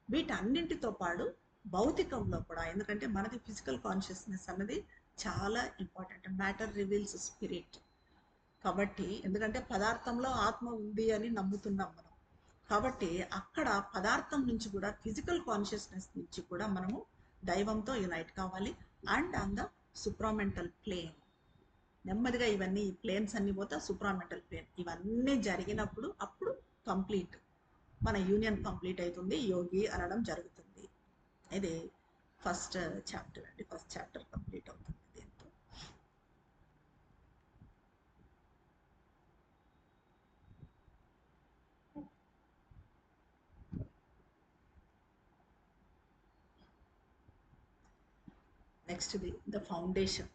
వీటన్నింటితో పాటు భౌతికంలో కూడా. ఎందుకంటే మనది ఫిజికల్ కాన్షియస్నెస్ అన్నది చాలా ఇంపార్టెంట్, మ్యాటర్ రివీల్స్ స్పిరిట్ కాబట్టి. ఎందుకంటే పదార్థంలో ఆత్మ ఉంది అని నమ్ముతున్నాం మనం, కాబట్టి అక్కడ పదార్థం నుంచి కూడా, ఫిజికల్ కాన్షియస్నెస్ నుంచి కూడా మనము దైవంతో యునైట్ కావాలి. And on the supramental plane, నెమ్మదిగా ఇవన్నీ ఈ ప్లేన్స్ అన్ని పోతే సుప్రామెంటల్ ప్లేన్, ఇవన్నీ జరిగినప్పుడు అప్పుడు కంప్లీట్ మన యూనియన్ కంప్లీట్ అవుతుంది, యోగి అనడం జరుగుతుంది. ఇది ఫస్ట్ చాప్టర్ అండి, ఫస్ట్ చాప్టర్ కంప్లీట్ అవుతుంది దీంతో. నెక్స్ట్ ద ఫౌండేషన్,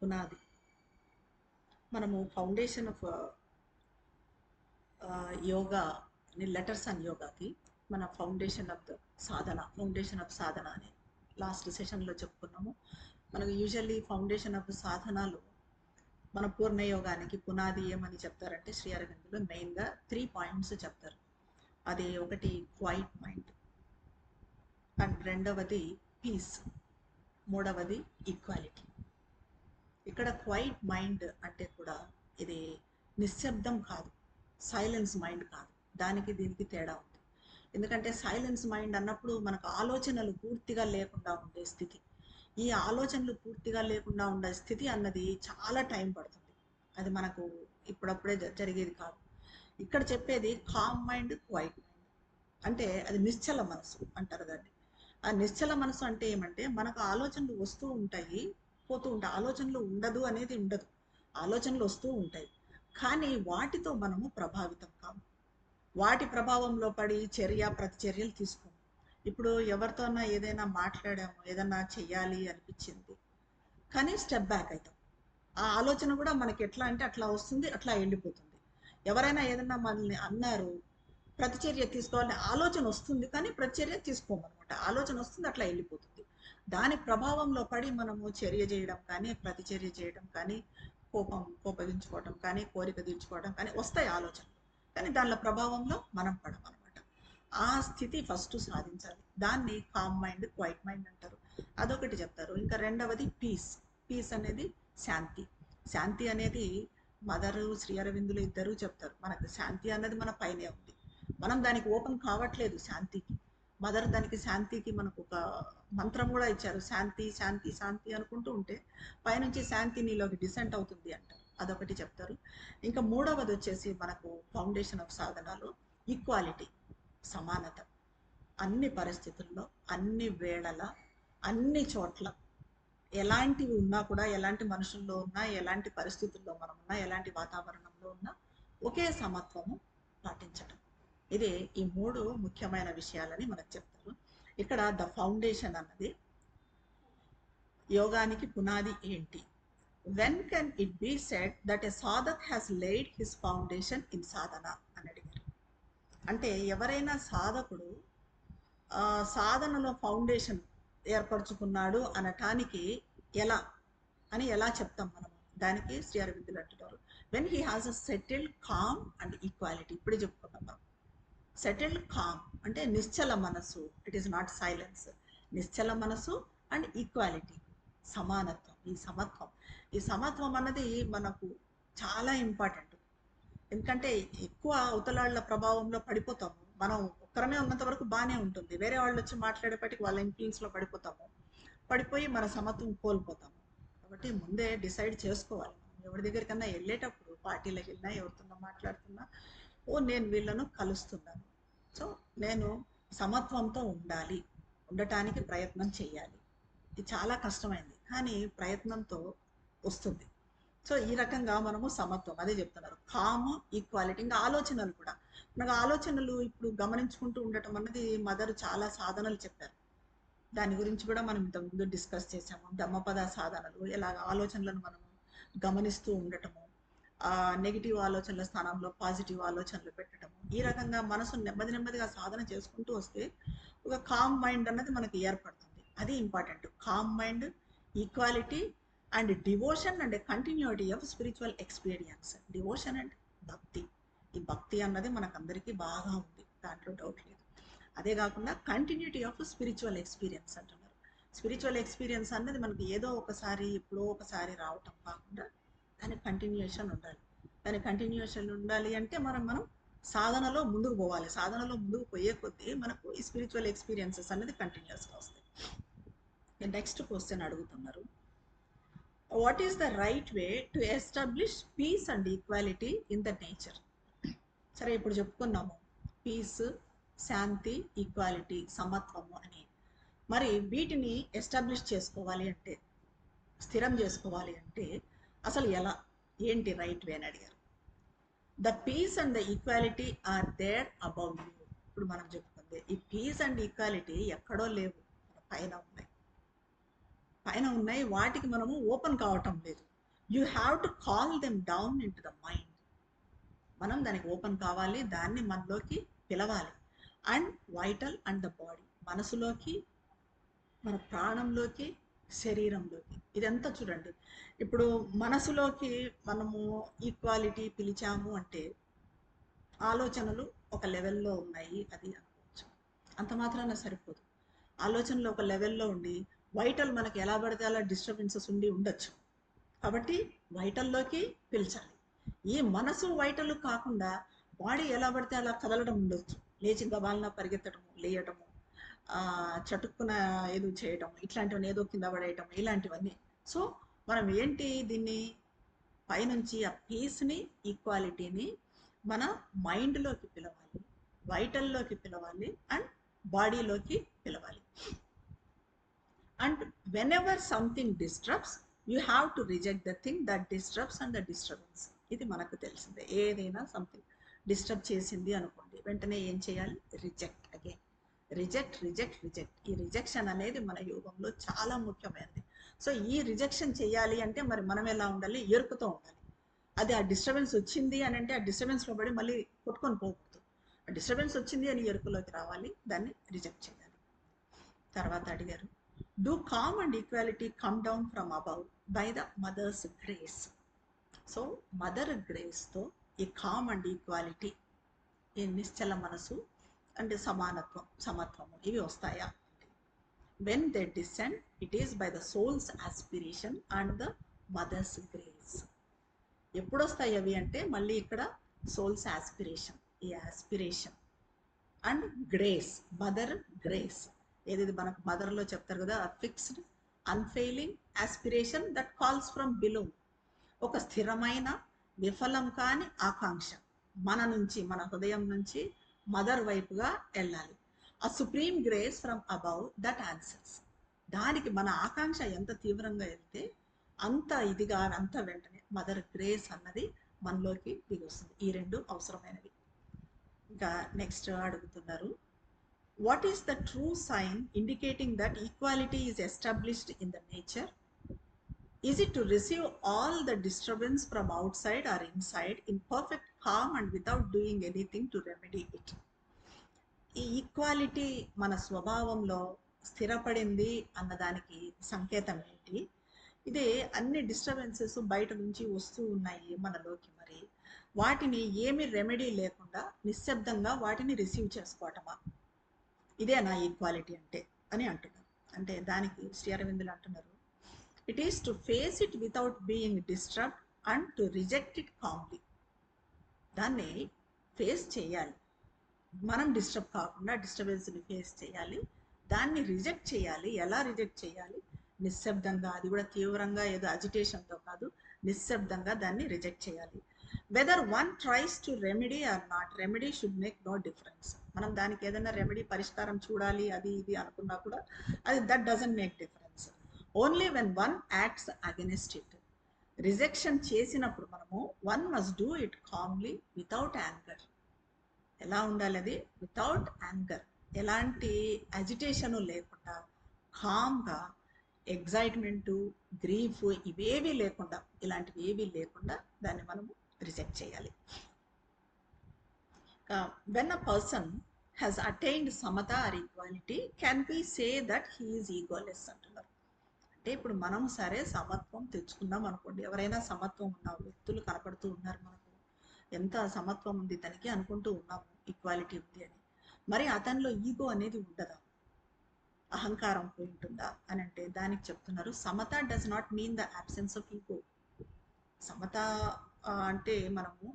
పునాది. మనము foundation of yoga letters and యోగాకి మన ఫౌండేషన్ ఆఫ్ సాధన అని లాస్ట్ సెషన్లో చెప్పుకున్నాము. మనకు యూజువల్లీ ఫౌండేషన్ ఆఫ్ సాధనలు మన పూర్ణ యోగానికి పునాది ఏమని చెప్తారంటే శ్రీ అరవిందులు మెయిన్గా 3 పాయింట్స్ చెప్తారు. అది ఒకటి క్వైట్ మైండ్, అండ్ రెండవది పీస్, మూడవది ఈక్వాలిటీ. ఇక్కడ క్వైట్ మైండ్ అంటే కూడా ఇది నిశ్శబ్దం కాదు, సైలెన్స్ మైండ్ కాదు, దానికి దీనికి తేడా ఉంది. ఎందుకంటే సైలెన్స్ మైండ్ అన్నప్పుడు మనకు ఆలోచనలు పూర్తిగా లేకుండా ఉండే స్థితి. ఈ ఆలోచనలు పూర్తిగా లేకుండా ఉండే స్థితి అన్నది చాలా టైం పడుతుంది, అది మనకు ఇప్పుడప్పుడే జరిగేది కాదు. ఇక్కడ చెప్పేది కామ్ మైండ్, క్వైట్ మైండ్. అంటే అది నిశ్చల మనసు అంటారు దాన్ని. ఆ నిశ్చల మనసు అంటే ఏమంటే మనకు ఆలోచనలు వస్తూ ఉంటాయి, పోతూ ఉంటాయి. ఆలోచనలు ఉండదు అనేది ఉండదు. ఆలోచనలు వస్తూ ఉంటాయి. కానీ వాటితో మనము ప్రభావితం కాము. వాటి ప్రభావంలో పడి చర్య ప్రతిచర్యలు తీసుకోము. ఇప్పుడు ఎవరితోనా ఏదైనా మాట్లాడాము, ఏదైనా చెయ్యాలి అనిపించింది, కానీ స్టెప్ బ్యాక్ అవుతాం. ఆ ఆలోచన కూడా మనకి ఎట్లా అంటే అట్లా వస్తుంది, అట్లా వెళ్ళిపోతుంది. ఎవరైనా ఏదైనా మనల్ని అన్నారు, ప్రతిచర్య తీసుకోవాలని ఆలోచన వస్తుంది, కానీ ప్రతిచర్య తీసుకోమన్నమాట. ఆలోచన వస్తుంది, అట్లా వెళ్ళిపోతుంది. దాని ప్రభావంలో పడి మనము చర్య చేయడం కానీ, ప్రతిచర్య చేయడం కానీ, కోపగించుకోవడం కానీ, కోరిక తీర్చుకోవడం కానీ వస్తాయి ఆలోచనలు. కానీ దానిలో ప్రభావంలో మనం పడమన్నమాట. ఆ స్థితి ఫస్ట్ సాధించాలి. దాన్ని కామ్ మైండ్, క్వైట్ మైండ్ అంటారు. అదొకటి చెప్తారు. ఇంకా రెండవది పీస్. పీస్ అనేది శాంతి. శాంతి అనేది మదరు, శ్రీ అరవిందులు ఇద్దరూ చెప్తారు. మనకు శాంతి అన్నది మన పైనే ఉంది, మనం దానికి ఓపెన్ కావట్లేదు శాంతికి. మదర్ దానికి శాంతికి మనకు ఒక మంత్రం కూడా ఇచ్చారు, శాంతి శాంతి శాంతి అనుకుంటూ ఉంటే పైనుంచి శాంతి నీలోకి డిసెంట్ అవుతుంది అంటారు. అదొకటి చెప్తారు. ఇంకా మూడవది వచ్చేసి మనకు ఫౌండేషన్ ఆఫ్ సాధనలో ఈక్వాలిటీ, సమానత. అన్ని పరిస్థితుల్లో, అన్ని వేళల, అన్ని చోట్ల, ఎలాంటివి ఉన్నా కూడా, ఎలాంటి మనుషుల్లో ఉన్నా, ఎలాంటి పరిస్థితుల్లో మనం ఉన్నా, ఎలాంటి వాతావరణంలో ఉన్నా ఒకే సమత్వము పాటించడం. ఇదే ఈ మూడు ముఖ్యమైన విషయాలని మనకు చెప్తారు. ఇక్కడ ద ఫౌండేషన్ అన్నది యోగానికి పునాది ఏంటి? When can it be said that a sadhak has laid his foundation in sadhana అని అడిగారు. అంటే ఎవరైనా సాధకుడు సాధనలో ఫౌండేషన్ ఏర్పరచుకున్నాడు అనటానికి ఎలా అని ఎలా చెప్తాం మనం? దానికి శ్రీ అరవిందులు అంటున్నారు, when he has a settled calm and equality. ఇప్పుడే చెప్పుకున్నాం మనం. సెటిల్డ్ కామ్ అంటే నిశ్చల మనసు, ఇట్ ఈస్ నాట్ సైలెన్స్. నిశ్చల మనసు అండ్ ఈక్వాలిటీ, సమానత్వం. ఈ సమత్వం అన్నది మనకు చాలా ఇంపార్టెంట్. ఎందుకంటే ఎక్కువ అవతలాళ్ళ ప్రభావంలో పడిపోతాము. మనం ఒక్కరమే ఉన్నంత వరకు బాగానే ఉంటుంది, వేరే వాళ్ళు వచ్చి మాట్లాడేపటికి వాళ్ళ ఇన్ఫ్లుయెన్స్లో పడిపోతాము. పడిపోయి మన సమత్వం కోల్పోతాము. కాబట్టి ముందే డిసైడ్ చేసుకోవాలి. ఎవరి దగ్గరికన్నా వెళ్ళేటప్పుడు, పార్టీలకు వెళ్ళినా, ఎవరితో మాట్లాడుతున్నా, నేను వీళ్ళను కలుస్తున్నాను, సో నేను సమత్వంతో ఉండటానికి ప్రయత్నం చేయాలి. ఇది చాలా కష్టమైంది, కానీ ప్రయత్నంతో వస్తుంది. సో ఈ రకంగా మనము సమత్వం, అదే చెప్తున్నారు, కామ్, ఈక్వాలిటీ. ఇంకా ఆలోచనలు కూడా, మనకు ఆలోచనలు ఇప్పుడు గమనించుకుంటూ ఉండటం అన్నది మదర్ చాలా సాధనలు చెప్పారు. దాని గురించి కూడా మనం ఇంతకుముందు డిస్కస్ చేసాము. ధమ్మపద సాధనలు, ఎలాగ ఆలోచనలను మనము గమనిస్తూ ఉండటము, నెగిటివ్ ఆలోచనల స్థానంలో పాజిటివ్ ఆలోచనలు పెట్టడము, ఈ రకంగా మనసు నెమ్మదిగా సాధన చేసుకుంటూ వస్తే ఒక కామ్ మైండ్ అన్నది మనకి ఏర్పడుతుంది. అది important. Calm mind, equality and devotion and continuity of spiritual experience. Devotion and bhakti. ఈ భక్తి అన్నది మనకందరికీ బాగా ఉంది, దాంట్లో డౌట్ లేదు. అదే కాకుండా కంటిన్యూటీ ఆఫ్ స్పిరిచువల్ ఎక్స్పీరియన్స్ అంటున్నారు. స్పిరిచువల్ ఎక్స్పీరియన్స్ అన్నది మనకి ఏదో ఒకసారి ఎప్పుడో ఒకసారి రావటం కాకుండా దాని కంటిన్యూషన్ ఉండాలి. దాని కంటిన్యూషన్ ఉండాలి అంటే మనం సాధనలో ముందుకు పోవాలి. సాధనలో ముందుకు పోయే కొద్దీ మనకు ఈ స్పిరిచువల్ ఎక్స్పీరియన్సెస్ అనేది కంటిన్యూస్గా వస్తాయి. నెక్స్ట్ క్వశ్చన్ అడుగుతున్నారు, what is the right way to establish piece and equality in the nature? సరే, ఇప్పుడు చెప్పుకున్నాము పీస్, శాంతి, ఈక్వాలిటీ, సమత్వము అని. మరి వీటిని ఎస్టాబ్లిష్ చేసుకోవాలి అంటే, స్థిరం చేసుకోవాలి అంటే అసలు ఎలా, ఏంటి రైట్ వే అని అడిగారు. The peace and the equality are there above you. ఇప్పుడు మనం చెప్పుకుంది ఈ పీస్ అండ్ ఈక్వాలిటీ ఎక్కడో లేవు, పైన ఉన్నాయి. వాటికి మనము ఓపెన్ కావటం లేదు. You have to call them down in to the mind. మనం దానికి ఓపెన్ కావాలి, దాన్ని మనలోకి పిలవాలి. And vital and the body, మనసులోకి, మన ప్రాణంలోకి, శరీరంలోకి. ఇదంతా చూడండి. ఇప్పుడు మనసులోకి మనము ఈక్వాలిటీ పిలిచాము అంటే ఆలోచనలు ఒక లెవెల్లో ఉన్నాయి అది అనుకోవచ్చు. అంత మాత్రాన సరిపోదు. ఆలోచనలు ఒక లెవెల్లో ఉండి వైటల్ మనకి ఎలా పడితే అలా డిస్టర్బెన్సెస్ ఉండొచ్చు. కాబట్టి వైటల్లోకి పిలిచాలి. ఈ మనసు వైటల్ కాకుండా బాడీ ఎలా పడితే అలా కదలడం ఉండొచ్చు. లేచి గబాలన పరిగెత్తడము, లేయటము, చటుక్కున ఏదో చేయటం, ఇట్లాంటివన్నీ ఏదో కింద పడేయటం, ఇలాంటివన్నీ. సో మనం ఏంటి, దీన్ని పైనుంచి ఆ పీస్ని, ఈక్వాలిటీని మన మైండ్లోకి పిలవాలి. వైటల్లోకి పిలవాలి అండ్ బాడీలోకి పిలవాలి. And when ever something disturbs you have to reject the thing that disturbs and the disturbance. ఇది మనకు తెలిసిందే. ఏదైనా సంథింగ్ డిస్టర్బ్ చేసింది అనుకోండి, వెంటనే ఏం చేయాలి? Reject. Again reject reject reject. ఈ రిజెక్షన్ అనేది మన యోగంలో చాలా ముఖ్యమైనది. సో ఈ రిజెక్షన్ చేయాలి అంటే మరి మనం ఎలా ఉండాలి? ఎరుకుతో ఉండాలి. అది ఆ డిస్టర్బెన్స్ వచ్చింది అని అంటే ఆ డిస్టర్బెన్స్లో పడి మళ్ళీ కొట్టుకొని పోకూడదు. ఆ డిస్టర్బెన్స్ వచ్చింది అని ఎరుకులోకి రావాలి, దాన్ని రిజెక్ట్ చేయాలి. తర్వాత అడిగారు, do calm and equality come down from above by the mothers grace. So Mother గ్రేస్తో ఈ కామ్ అండ్ ఈక్వాలిటీ, ఈ నిశ్చల మనసు అండ్ సమానత్వం, సమత్వము ఇవి వస్తాయా? When they descend it is by the soul's aspiration and the mothers grace. ఎప్పుడు వస్తాయి అవి అంటే మళ్ళీ ఇక్కడ సోల్స్ ఆస్పిరేషన్, ఈ aspiration and grace, mother grace. ఏది మనకు మదర్లో చెప్తారు కదా, fixed unfailing aspiration that calls from below. ఒక స్థిరమైన విఫలం కాని ఆకాంక్ష మన నుంచి, మన హృదయం నుంచి మదర్ వైపుగా వెళ్ళాలి. ఆ supreme grace from above that answers. దానికి మన ఆకాంక్ష ఎంత తీవ్రంగా వెళ్తే అంత ఇదిగా, అంత వెంటనే మదర్ గ్రేస్ అన్నది మనలోకి దిగి వస్తుంది. ఈ రెండు అవసరమైనవి. ఇంకా నెక్స్ట్ అడుగుతున్నారు, what is the true sign indicating that equality is established in the nature? Is it to receive all the disturbance from outside or inside in perfect calm and without doing anything to remedy it? ఈ equality మన స్వభావంలో స్థిరపడింది అన్నదానికి సంకేతం ఏంటి? ఇదే అన్ని disturbances బయట నుంచి వస్తూ ఉన్నాయి మనలోకి, మరి వాటిని ఏమి రెమెడీ లేకుండా నిశ్శబ్దంగా వాటిని రిసీవ్ చేసుకోవటమా? ఇదే నా ఈక్వాలిటీ అంటే అని అంటున్నారు. అంటే దానికి శ్రీ అరవిందులు అంటున్నారు, it is to face it without being disturbed and to reject it Kamli. దాన్ని ఫేస్ చేయాలి, మనం డిస్టర్బ్ కాకుండా డిస్టర్బెన్స్ని ఫేస్ చేయాలి, దాన్ని రిజెక్ట్ చేయాలి. ఎలా రిజెక్ట్ చేయాలి? నిశ్శబ్దంగా, అది కూడా తీవ్రంగా ఏదో అజిటేషన్తో కాదు, నిశ్శబ్దంగా దాన్ని రిజెక్ట్ చేయాలి. Whether one tries to remedy or not, remedy should make no difference. మనం దానికి ఏదైనా రెమెడీ, పరిష్కారం చూడాలి అది ఇది అనుకున్నా కూడా అది that doesn't make difference. Only when one acts against it. Rejection చేసినప్పుడు మనము one must do it Kamli without anger. ఎలా ఉండాలి అది? వితౌట్ యాంగర్, ఎలాంటి అజిటేషను లేకుండా కామ్గా, ఎగ్జైట్మెంటు, గ్రీఫ్ ఇవేవి లేకుండా, ఇలాంటివి ఏవి లేకుండా దాన్ని మనము రిజెక్ట్ చేయాలి. When a person has attained సమత or equality can be say that he is egoless అంటున్నారు. అంటే ఇప్పుడు మనం సరే సమత్వం తెచ్చుకున్నాం అనుకోండి, ఎవరైనా సమత్వం ఉన్న వ్యక్తులు కనపడుతూ ఉన్నారు మనకు, ఎంత సమత్వం ఉంది తనకి అనుకుంటూ ఉన్నాము, ఈక్వాలిటీ ఉంది అని. మరి అతనిలో ఈగో అనేది ఉండదా? అహంకారం పోయి ఉంటుందా అని అంటే దానికి చెప్తున్నారు, సమత does not mean the absence of ego. సమత అంటే మనము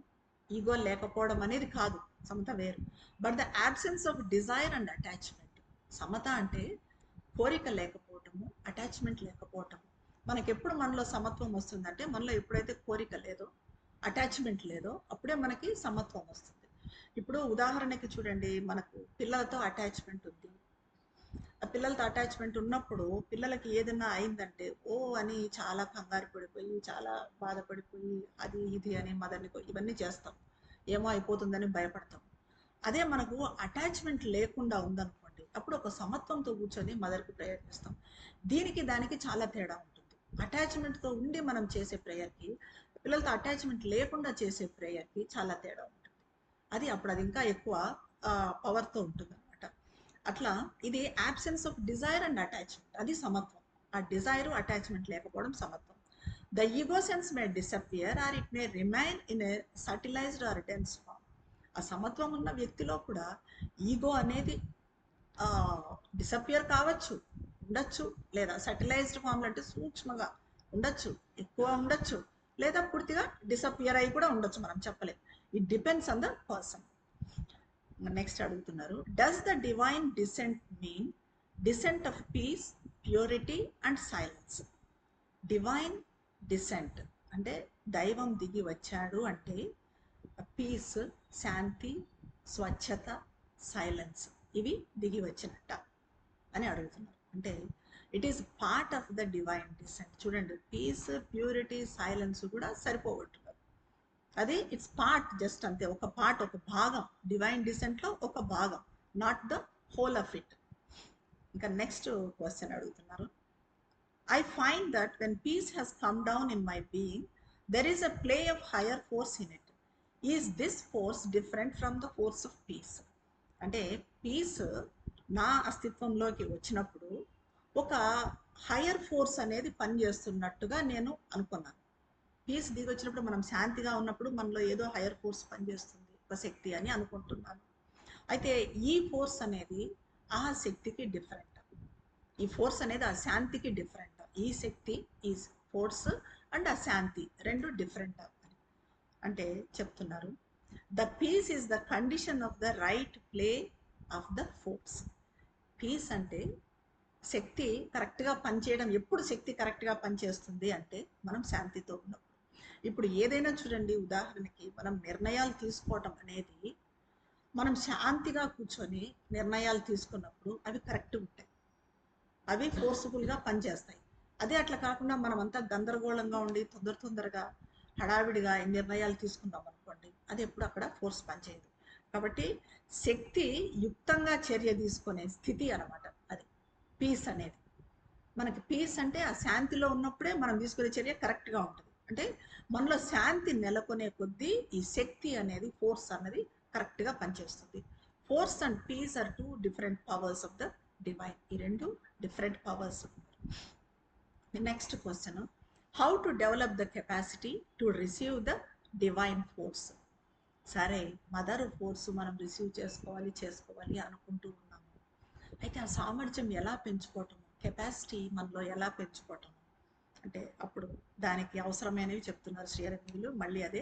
ఈగో లేకపోవడం అనేది కాదు, సమత వేరు. But the absence of desire and attachment. సమత అంటే కోరిక లేకపోవటము, అటాచ్మెంట్ లేకపోవటము. మనకి ఎప్పుడు మనలో సమత్వం వస్తుందంటే మనలో ఎప్పుడైతే కోరిక లేదో, అటాచ్మెంట్ లేదో అప్పుడే మనకి సమత్వం వస్తుంది. ఇప్పుడు ఉదాహరణకి చూడండి, మనకు పిల్లలతో అటాచ్మెంట్ ఉంది. ఆ పిల్లలతో అటాచ్మెంట్ ఉన్నప్పుడు పిల్లలకి ఏదైనా అయిందంటే ఓ అని చాలా కంగారు పడిపోయి, చాలా బాధపడిపోయి, అది ఇది అని మదర్ని ఇవన్నీ చేస్తాం, ఏమో అయిపోతుందని భయపడతాం. అదే మనకు అటాచ్మెంట్ లేకుండా ఉందనుకోండి, అప్పుడు ఒక సమత్వంతో కూర్చొని మదర్కి ప్రేయర్ చేస్తాం. దీనికి దానికి చాలా తేడా ఉంటుంది. అటాచ్మెంట్తో ఉండి మనం చేసే ప్రేయర్కి, పిల్లలతో అటాచ్మెంట్ లేకుండా చేసే ప్రేయర్కి చాలా తేడా ఉంటుంది. అది అప్పుడు అది ఇంకా ఎక్కువ పవర్తో ఉంటుంది అనమాట. అట్లా ఇది absence of desire and attachment, అది సమత్వం. ఆ డిజైర్ అటాచ్మెంట్ లేకపోవడం సమత్వం. The ego sense may disappear or it may remain in a subtilised or dense form. ఆ సమత్వం ఉన్న వ్యక్తిలో కూడా ఈగో అనేది డిసపియర్ కావచ్చు, ఉండొచ్చు, లేదా సటిలైజ్డ్ ఫామ్లు అంటే సూక్ష్మంగా ఉండొచ్చు, ఎక్కువ ఉండొచ్చు, లేదా పూర్తిగా డిసపియర్ అయి కూడా ఉండొచ్చు, మనం చెప్పలేం. It depends on the person. Next అడుగుతున్నారు, does the divine descent mean descent of peace, purity and silence? Divine descent అంటే దైవం దిగి వచ్చాడు అంటే పీస్, శాంతి, స్వచ్ఛత, సైలెన్స్ ఇవి దిగి వచ్చినట్ట అని అడుగుతున్నారు. అంటే it is part of the divine descent. చూడండి, పీస్, ప్యూరిటీ, సైలెన్స్ కూడా సరిపోగొట్టున్నారు. అది ఇట్స్ పార్ట్, జస్ట్ అంతే, ఒక పార్ట్, ఒక భాగం, డివైన్ డిసెంట్లో ఒక భాగం, not the whole of it. ఇంకా నెక్స్ట్ క్వశ్చన్ అడుగుతున్నారు. I find that when peace has come down in my being, there is a play of higher force in it. Is this force different from the force of peace? అంటే piece నా అస్తిత్వంలోకి వచ్చినప్పుడు ఒక higher force అనేది పనిచేస్తున్నట్టుగా నేను అనుకున్నాను. Piece దిగి వచ్చినప్పుడు, మనం శాంతిగా ఉన్నప్పుడు మనలో ఏదో హయ్యర్ ఫోర్స్ పనిచేస్తుంది, ఒక శక్తి అని అనుకుంటున్నాను. అయితే ఈ ఫోర్స్ అనేది ఆ శక్తికి డిఫరెంట్. ఈ ఫోర్స్ అనేది ఆ శాంతికి డిఫరెంట్. ఈ శక్తి, ఈ ఫోర్స్ అండ్ ఆ శాంతి రెండు డిఫరెంట్ అంటే చెప్తున్నారు. The peace is the condition of the right play of the force. Peace అంటే శక్తి కరెక్ట్గా పనిచేయడం. ఎప్పుడు శక్తి కరెక్ట్గా పనిచేస్తుంది అంటే మనం శాంతితో ఉన్నప్పుడు. ఇప్పుడు ఏదైనా చూడండి, ఉదాహరణకి మనం నిర్ణయాలు తీసుకోవటం అనేది, మనం శాంతిగా కూర్చొని నిర్ణయాలు తీసుకున్నప్పుడు అవి కరెక్ట్ ఉంటాయి, అవి ఫోర్స్ఫుల్గా పనిచేస్తాయి. అదే అట్లా కాకుండా మనం అంతా గందరగోళంగా ఉండి తొందరగా హడావిడిగా నిర్ణయాలు తీసుకుందాం అనుకోండి, అది ఎప్పుడు అక్కడ ఫోర్స్ పనిచేయదు. కాబట్టి శక్తి యుక్తంగా చర్య తీసుకునే స్థితి అనమాట అది పీస్ అనేది. మనకి పీస్ అంటే ఆ శాంతిలో ఉన్నప్పుడే మనం తీసుకునే చర్య కరెక్ట్గా ఉంటుంది. అంటే మనలో శాంతి నెలకొనే కొద్దీ ఈ శక్తి అనేది, ఫోర్స్ అనేది కరెక్ట్గా పనిచేస్తుంది. Force and peace are two different powers of the divine. ఈ రెండు different powers. Next question, how to develop the capacity to receive the divine force? సరే, మదర్ ఫోర్స్ మనం రిసీవ్ చేసుకోవాలి అనుకుంటూ ఉన్నాము. అయితే ఆ సామర్థ్యం ఎలా పెంచుకోవటము, కెపాసిటీ మనలో ఎలా పెంచుకోవటము అంటే అప్పుడు దానికి అవసరమైనవి చెప్తున్నారు శ్రీ అరవిందులు. మళ్ళీ అదే,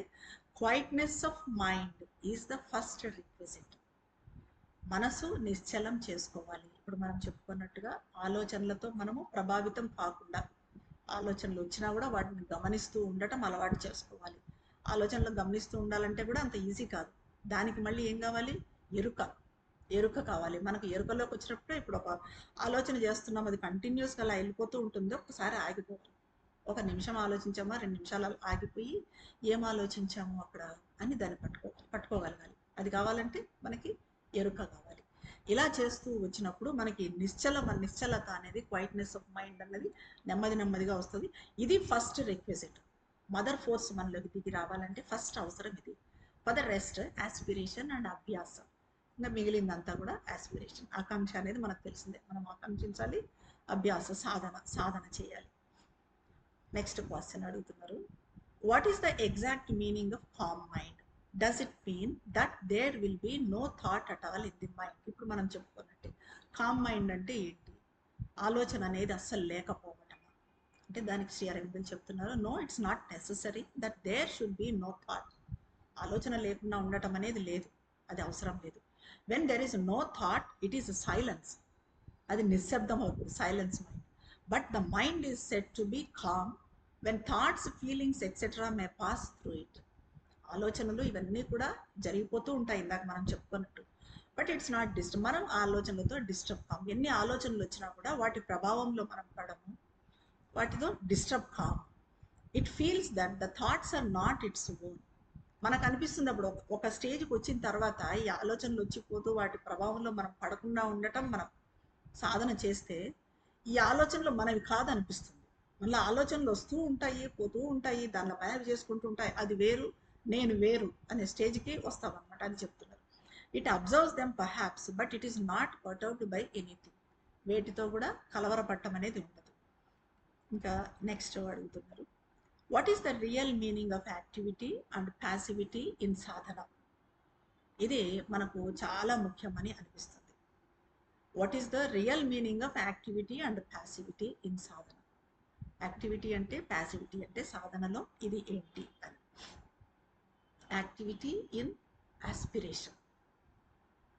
quietness of mind is the first requisite. మనసు నిశ్చలం చేసుకోవాలి. ఇప్పుడు మనం చెప్పుకున్నట్టుగా ఆలోచనలతో మనము ప్రభావితం కాకుండా, ఆలోచనలు వచ్చినా కూడా వాటిని గమనిస్తూ ఉండటం అలవాటు చేసుకోవాలి. ఆలోచనలు గమనిస్తూ ఉండాలంటే కూడా అంత ఈజీ కాదు. దానికి మళ్ళీ ఏం కావాలి? ఎరుక కావాలి. మనకు ఎరుకలోకి వచ్చినప్పుడు, ఇప్పుడు ఒక ఆలోచన చేస్తున్నాం, అది కంటిన్యూస్గా అలా వెళ్ళిపోతూ ఉంటుంది, ఒకసారి ఆగిపోవాలి. ఒక నిమిషం ఆలోచించామా, 2 నిమిషాలు ఆగిపోయి ఏం ఆలోచించాము అక్కడ అని దాన్ని పట్టుకోగలగాలి. అది కావాలంటే మనకి ఎరుక కావాలి. ఇలా చేస్తూ వచ్చినప్పుడు మనకి నిశ్చలత అనేది, క్వైట్నెస్ ఆఫ్ మైండ్ అనేది నెమ్మదిగా వస్తుంది. ఇది ఫస్ట్ రిక్విజిట్. మదర్ ఫోర్స్ మనలోకి దిగి రావాలంటే ఫస్ట్ అవసరం ఇది. For the rest aspiration and అభ్యాసం. ఇంకా మిగిలిందంతా కూడా ఆస్పిరేషన్, ఆకాంక్ష అనేది మనకు తెలిసిందే. మనం ఆకాంక్షించాలి, అభ్యాస సాధన చేయాలి. నెక్స్ట్ క్వశ్చన్ అడుగుతున్నారు, what is the exact meaning of calm mind? Does it mean that there will be no thought at all in the mind? ఇప్పుడు మనం చెప్పుకున్నట్టే కామ్ మైండ్ అంటే ఏంటి? ఆలోచన అనేది అస్సలు లేకపోవటం. అంటే దానికి శ్రీ అరవిందులు చెప్తున్నారు, no, it's not necessary that there should be no thought. ఆలోచన లేకుండా ఉండటం అనేది లేదు, అది అవసరం లేదు. When there is no thought, it is silence. అది నిశ్శబ్దం అవుతుంది, silence mind. But the mind is set to be calm when thoughts, feelings etcetera may pass through it. ఆలోచనలు ఇవన్నీ కూడా జరిగిపోతూ ఉంటాయి, ఇందాక మనం చెప్పుకున్నట్టు. But it's not disturb. మనం ఆలోచనలతో డిస్టర్బ్ కాము. ఎన్ని ఆలోచనలు వచ్చినా కూడా వాటి ప్రభావంలో మనం పడము, వాటితో డిస్టర్బ్ కాము. It feels that the thoughts are not its own. మనకు అనిపిస్తుంది అప్పుడు, ఒక స్టేజ్కి వచ్చిన తర్వాత ఈ ఆలోచనలు వచ్చిపోతూ వాటి ప్రభావంలో మనం పడకుండా ఉండటం మనం సాధన చేస్తే, ఈ ఆలోచనలు మనవి కాదనిపిస్తుంది. మళ్ళీ ఆలోచనలు వస్తూ ఉంటాయి, పోతూ ఉంటాయి, దానిలో పని చేసుకుంటూ ఉంటాయి, అది వేరు, నేను వేరు అనే స్టేజ్కి వస్తామన్నమాట. అని చెప్తున్నారు. It observes them perhaps but it is not perturbed by anything. వేటితో కూడా కలవరపట్టం అనేది ఉండదు. ఇంకా నెక్స్ట్ అడుగుతున్నారు, what is the real meaning of activity and passivity in sadhana? ఇది మనకు చాలా ముఖ్యమని అనిపిస్తుంది. What is the real meaning of activity and passivity in sadhana? Activity అంటే, ప్యాసివిటీ అంటే సాధనలో ఇది ఏంటి అని. యాక్టివిటీ ఇన్ ఆస్పిరేషన్,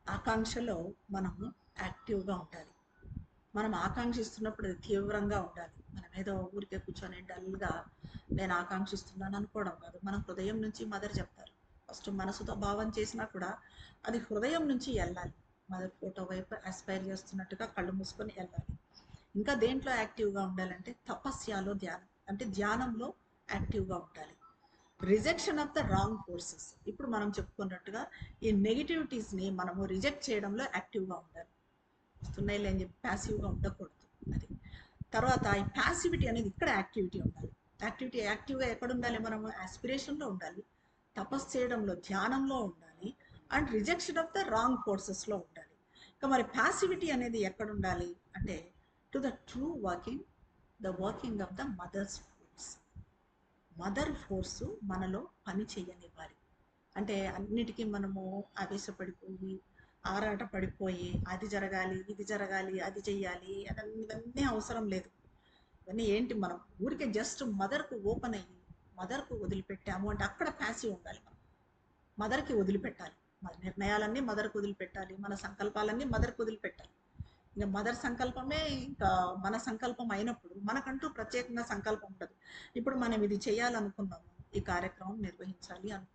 ఆకాంక్షలో మనము యాక్టివ్గా ఉండాలి. మనం ఆకాంక్షిస్తున్నప్పుడు అది తీవ్రంగా ఉండాలి. మనం ఏదో ఊరికే కూర్చొని డల్గా నేను ఆకాంక్షిస్తున్నాను అనుకోవడం కాదు. మనం హృదయం నుంచి, మదర్ చెప్తారు, ఫస్ట్ మనసుతో భావం చేసినా కూడా అది హృదయం నుంచి వెళ్ళాలి. మదర్ ఫోటో వైపు ఆస్పైర్ చేస్తున్నట్టుగా కళ్ళు మూసుకొని వెళ్ళాలి. ఇంకా దేంట్లో యాక్టివ్గా ఉండాలంటే తపస్యాలో ధ్యానం, అంటే ధ్యానంలో యాక్టివ్గా ఉండాలి. Rejection of the wrong forces, ఇప్పుడు మనం చెప్పుకున్నట్టుగా ఈ నెగిటివిటీస్ని మనము రిజెక్ట్ చేయడంలో యాక్టివ్గా ఉండాలి. వస్తున్నాయి లేని చెప్పి ప్యాసివ్గా ఉండకూడదు. అది తర్వాత ఈ ప్యాసివిటీ అనేది ఇక్కడ యాక్టివిటీ ఉండాలి. యాక్టివ్గా ఎక్కడ ఉండాలి? మనము ఆస్పిరేషన్లో ఉండాలి, తపస్సు చేయడంలో ధ్యానంలో ఉండాలి, and rejection of the wrong ఫోర్సెస్లో ఉండాలి. ఇంకా మరి ప్యాసివిటీ అనేది ఎక్కడ ఉండాలి అంటే to the true working of the Mother's force. Mother force మనలో పని చేయనివ్వాలి. అంటే అన్నిటికీ మనము ఆవేశపడిపోయి ఆరాట పడిపోయి అది జరగాలి ఇది జరగాలి అది చెయ్యాలి ఇవన్నీ అవసరం లేదు. ఇవన్నీ ఏంటి, మనం ఊరికే జస్ట్ మదర్కు ఓపెన్ అయ్యి మదర్కు వదిలిపెట్టాము అంటే అక్కడ ప్యాసివ్ ఉండాలి. మనం మదర్కి వదిలిపెట్టాలి, మన నిర్ణయాలన్నీ మదర్కు వదిలిపెట్టాలి, మన సంకల్పాలన్నీ మదర్కు వదిలిపెట్టాలి. ఇంకా మదర్ సంకల్పమే ఇంకా మన సంకల్పం అయినప్పుడు మనకంటూ ప్రత్యేకంగా సంకల్పం ఉండదు. ఇప్పుడు మనం ఇది చేయాలనుకున్నాము, ఈ కార్యక్రమం నిర్వహించాలి అనుకున్నాము,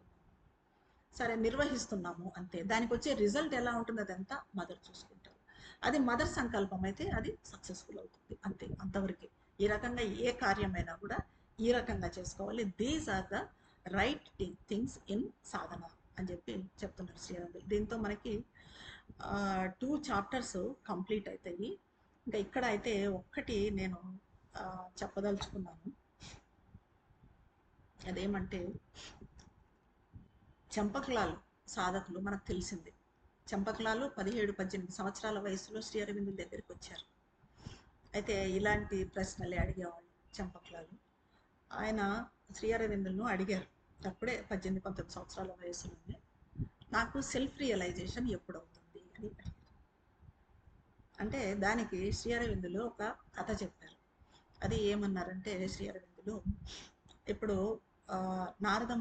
సరే నిర్వహిస్తున్నాము అంతే. దానికి వచ్చే రిజల్ట్ ఎలా ఉంటుంది అదంతా మదర్ చూసుకుంటారు. అది మదర్ సంకల్పం అయితే అది సక్సెస్ఫుల్ అవుతుంది అంతే, అంతవరకే. ఈ రకంగా ఏ కార్యమైనా కూడా ఈ రకంగా చేసుకోవాలి. These are the right things in sadhana అని చెప్పి చెప్తున్నారు శ్రీరంగులు. దీంతో మనకి 2 చాప్టర్స్ కంప్లీట్ అవుతాయి. ఇంకా ఇక్కడ అయితే ఒక్కటి నేను చెప్పదలుచుకున్నాను. అదేమంటే చంపకలాలు సాధకులు మనకు తెలిసింది. చంపకలాలు 17-18 సంవత్సరాల వయసులో శ్రీ అరవిందుల దగ్గరికి వచ్చారు. అయితే ఇలాంటి ప్రశ్నలే అడిగేవాళ్ళు చంపకలాలు. ఆయన శ్రీ అరవిందులను అడిగారు అప్పుడే 18-19 సంవత్సరాల వయసులోనే, నాకు సెల్ఫ్ రియలైజేషన్ ఎప్పుడు అవుతుంది అని అడిగారు. అంటే దానికి శ్రీ అరవిందులు ఒక కథ చెప్పారు. అది ఏమన్నారంటే శ్రీ అరవిందులు, ఇప్పుడు నారద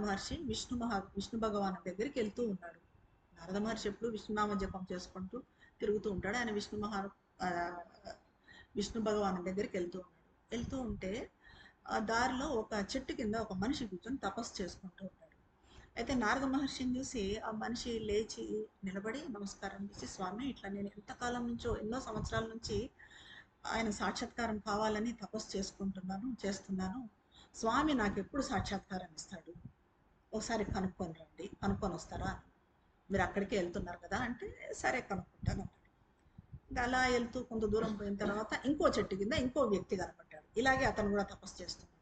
మహర్షి విష్ణు భగవాను దగ్గరికి వెళ్తూ ఉన్నాడు. నారద మహర్షి ఎప్పుడు విష్ణునామ జపం చేసుకుంటూ తిరుగుతూ ఉంటాడు. ఆయన విష్ణు భగవాను దగ్గరికి వెళ్తూ ఉంటే ఆ దారిలో ఒక చెట్టు కింద ఒక మనిషి కూర్చొని తపస్సు చేసుకుంటూ ఉన్నాడు. అయితే నారద మహర్షిని చూసి ఆ మనిషి లేచి నిలబడి నమస్కారం చేసి, స్వామి ఇట్లా నేను ఎంతకాలం నుంచో ఎన్నో సంవత్సరాల నుంచి ఆయన సాక్షాత్కారం కావాలని తపస్సు చేస్తున్నాను, స్వామి నాకు ఎప్పుడు సాక్షాత్కారం ఇస్తాడు, ఒకసారి కనుక్కొని వస్తారా, మీరు అక్కడికే వెళ్తున్నారు కదా అంటే సరే కనుక్కుంటాను అన్నాడు. ఇంకా అలా వెళ్తూ కొంత దూరం పోయిన తర్వాత ఇంకో చెట్టు కింద ఇంకో వ్యక్తి కనపడ్డాడు. ఇలాగే అతను కూడా తపస్సు చేస్తున్నాడు.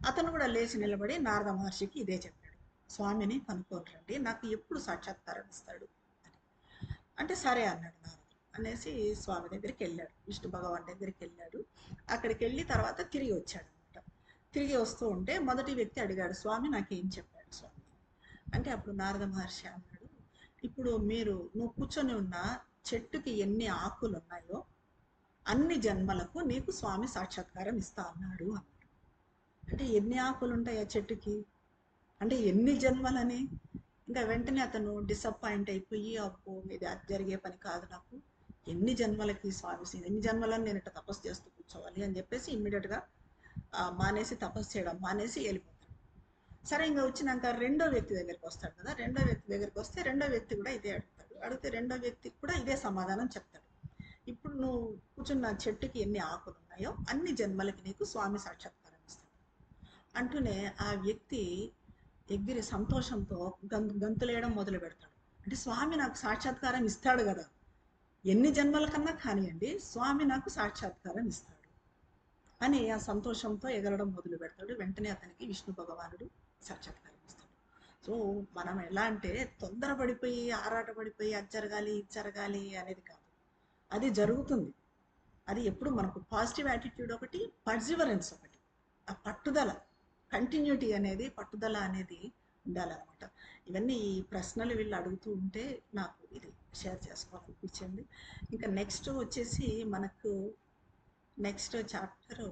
అతను కూడా లేచి నిలబడి నారద మహర్షికి ఇదే చెప్పాడు, స్వామిని కనుక్కొని రండి, నాకు ఎప్పుడు సాక్షాత్కారం ఇస్తాడు అని. అంటే సరే అన్నాడు నారదుడు. అనేసి స్వామి దగ్గరికి వెళ్ళాడు, విష్ణు భగవాన్ దగ్గరికి వెళ్ళాడు. అక్కడికి వెళ్ళి తర్వాత తిరిగి వచ్చాడు అనమాట. తిరిగి వస్తూ ఉంటే మొదటి వ్యక్తి అడిగాడు, స్వామి నాకేం చెప్పాడు స్వామి అంటే అప్పుడు నారద మహర్షి అన్నాడు, ఇప్పుడు నువ్వు కూర్చొని ఉన్న చెట్టుకి ఎన్ని ఆకులు ఉన్నాయో అన్ని జన్మలకు నీకు స్వామి సాక్షాత్కారం ఇస్తా అన్నాడు అన్నాడు. అంటే ఎన్ని ఆకులు ఉంటాయి ఆ చెట్టుకి, అంటే ఎన్ని జన్మలని. ఇంకా వెంటనే అతను డిసప్పాయింట్ అయిపోయి, అబ్బో ఇది అది జరిగే పని కాదు, నాకు ఎన్ని జన్మలకి స్వామి, ఎన్ని జన్మలని నేను ఇట్లా తపస్సు చేస్తూ కూర్చోవాలి అని చెప్పేసి ఇమ్మీడియట్గా మానేసి తపస్సు చేయడం మానేసి వెళ్ళిపోతాడు. సరే ఇంకా వచ్చినాక రెండో వ్యక్తి దగ్గరికి వస్తాడు కదా, రెండో వ్యక్తి దగ్గరికి వస్తే రెండో వ్యక్తి కూడా ఇదే అడిగితే రెండో వ్యక్తికి కూడా ఇదే సమాధానం చెప్తాడు, ఇప్పుడు నువ్వు కూర్చున్న చెట్టుకి ఎన్ని ఆకులు ఉన్నాయో అన్ని జన్మలకి నీకు స్వామి సాక్షాత్కారం ఇస్తాడు అంటూనే ఆ వ్యక్తి ఎగిరి సంతోషంతో గంతులేయడం మొదలు పెడతాడు. అంటే స్వామి నాకు సాక్షాత్కారం ఇస్తాడు కదా, ఎన్ని జన్మల కన్నా కానివ్వండి స్వామి నాకు సాక్షాత్కారం ఇస్తాడు అని ఆ సంతోషంతో ఎగరడం మొదలు పెడతాడు. వెంటనే అతనికి విష్ణు భగవానుడు సాక్షాత్కారం ఇస్తాడు. సో మనం ఎలా అంటే తొందరపడిపోయి ఆరాటపడిపోయి అది జరగాలి ఇది జరగాలి అనేది కాదు, అది జరుగుతుంది. అది ఎప్పుడు మనకు పాజిటివ్ యాటిట్యూడ్ ఒకటి, పర్సివరెన్స్ ఒకటి, ఆ పట్టుదల, కంటిన్యూటీ అనేది, పట్టుదల అనేది ఉండాలన్నమాట. ఇవన్నీ ఈ ప్రశ్నలు వీళ్ళు అడుగుతూ ఉంటే నాకు ఇది షేర్ చేసుకోవాలనిపించింది. ఇంకా నెక్స్ట్ వచ్చేసి మనకు నెక్స్ట్ చాప్టర్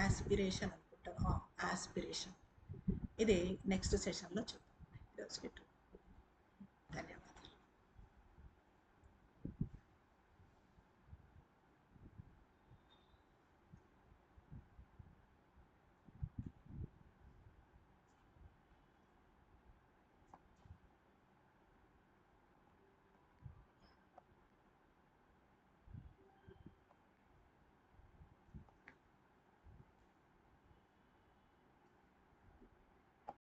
ఆస్పిరేషన్ అనుకుంటాను, ఆస్పిరేషన్. ఇది నెక్స్ట్ సెషన్లో చూద్దాం.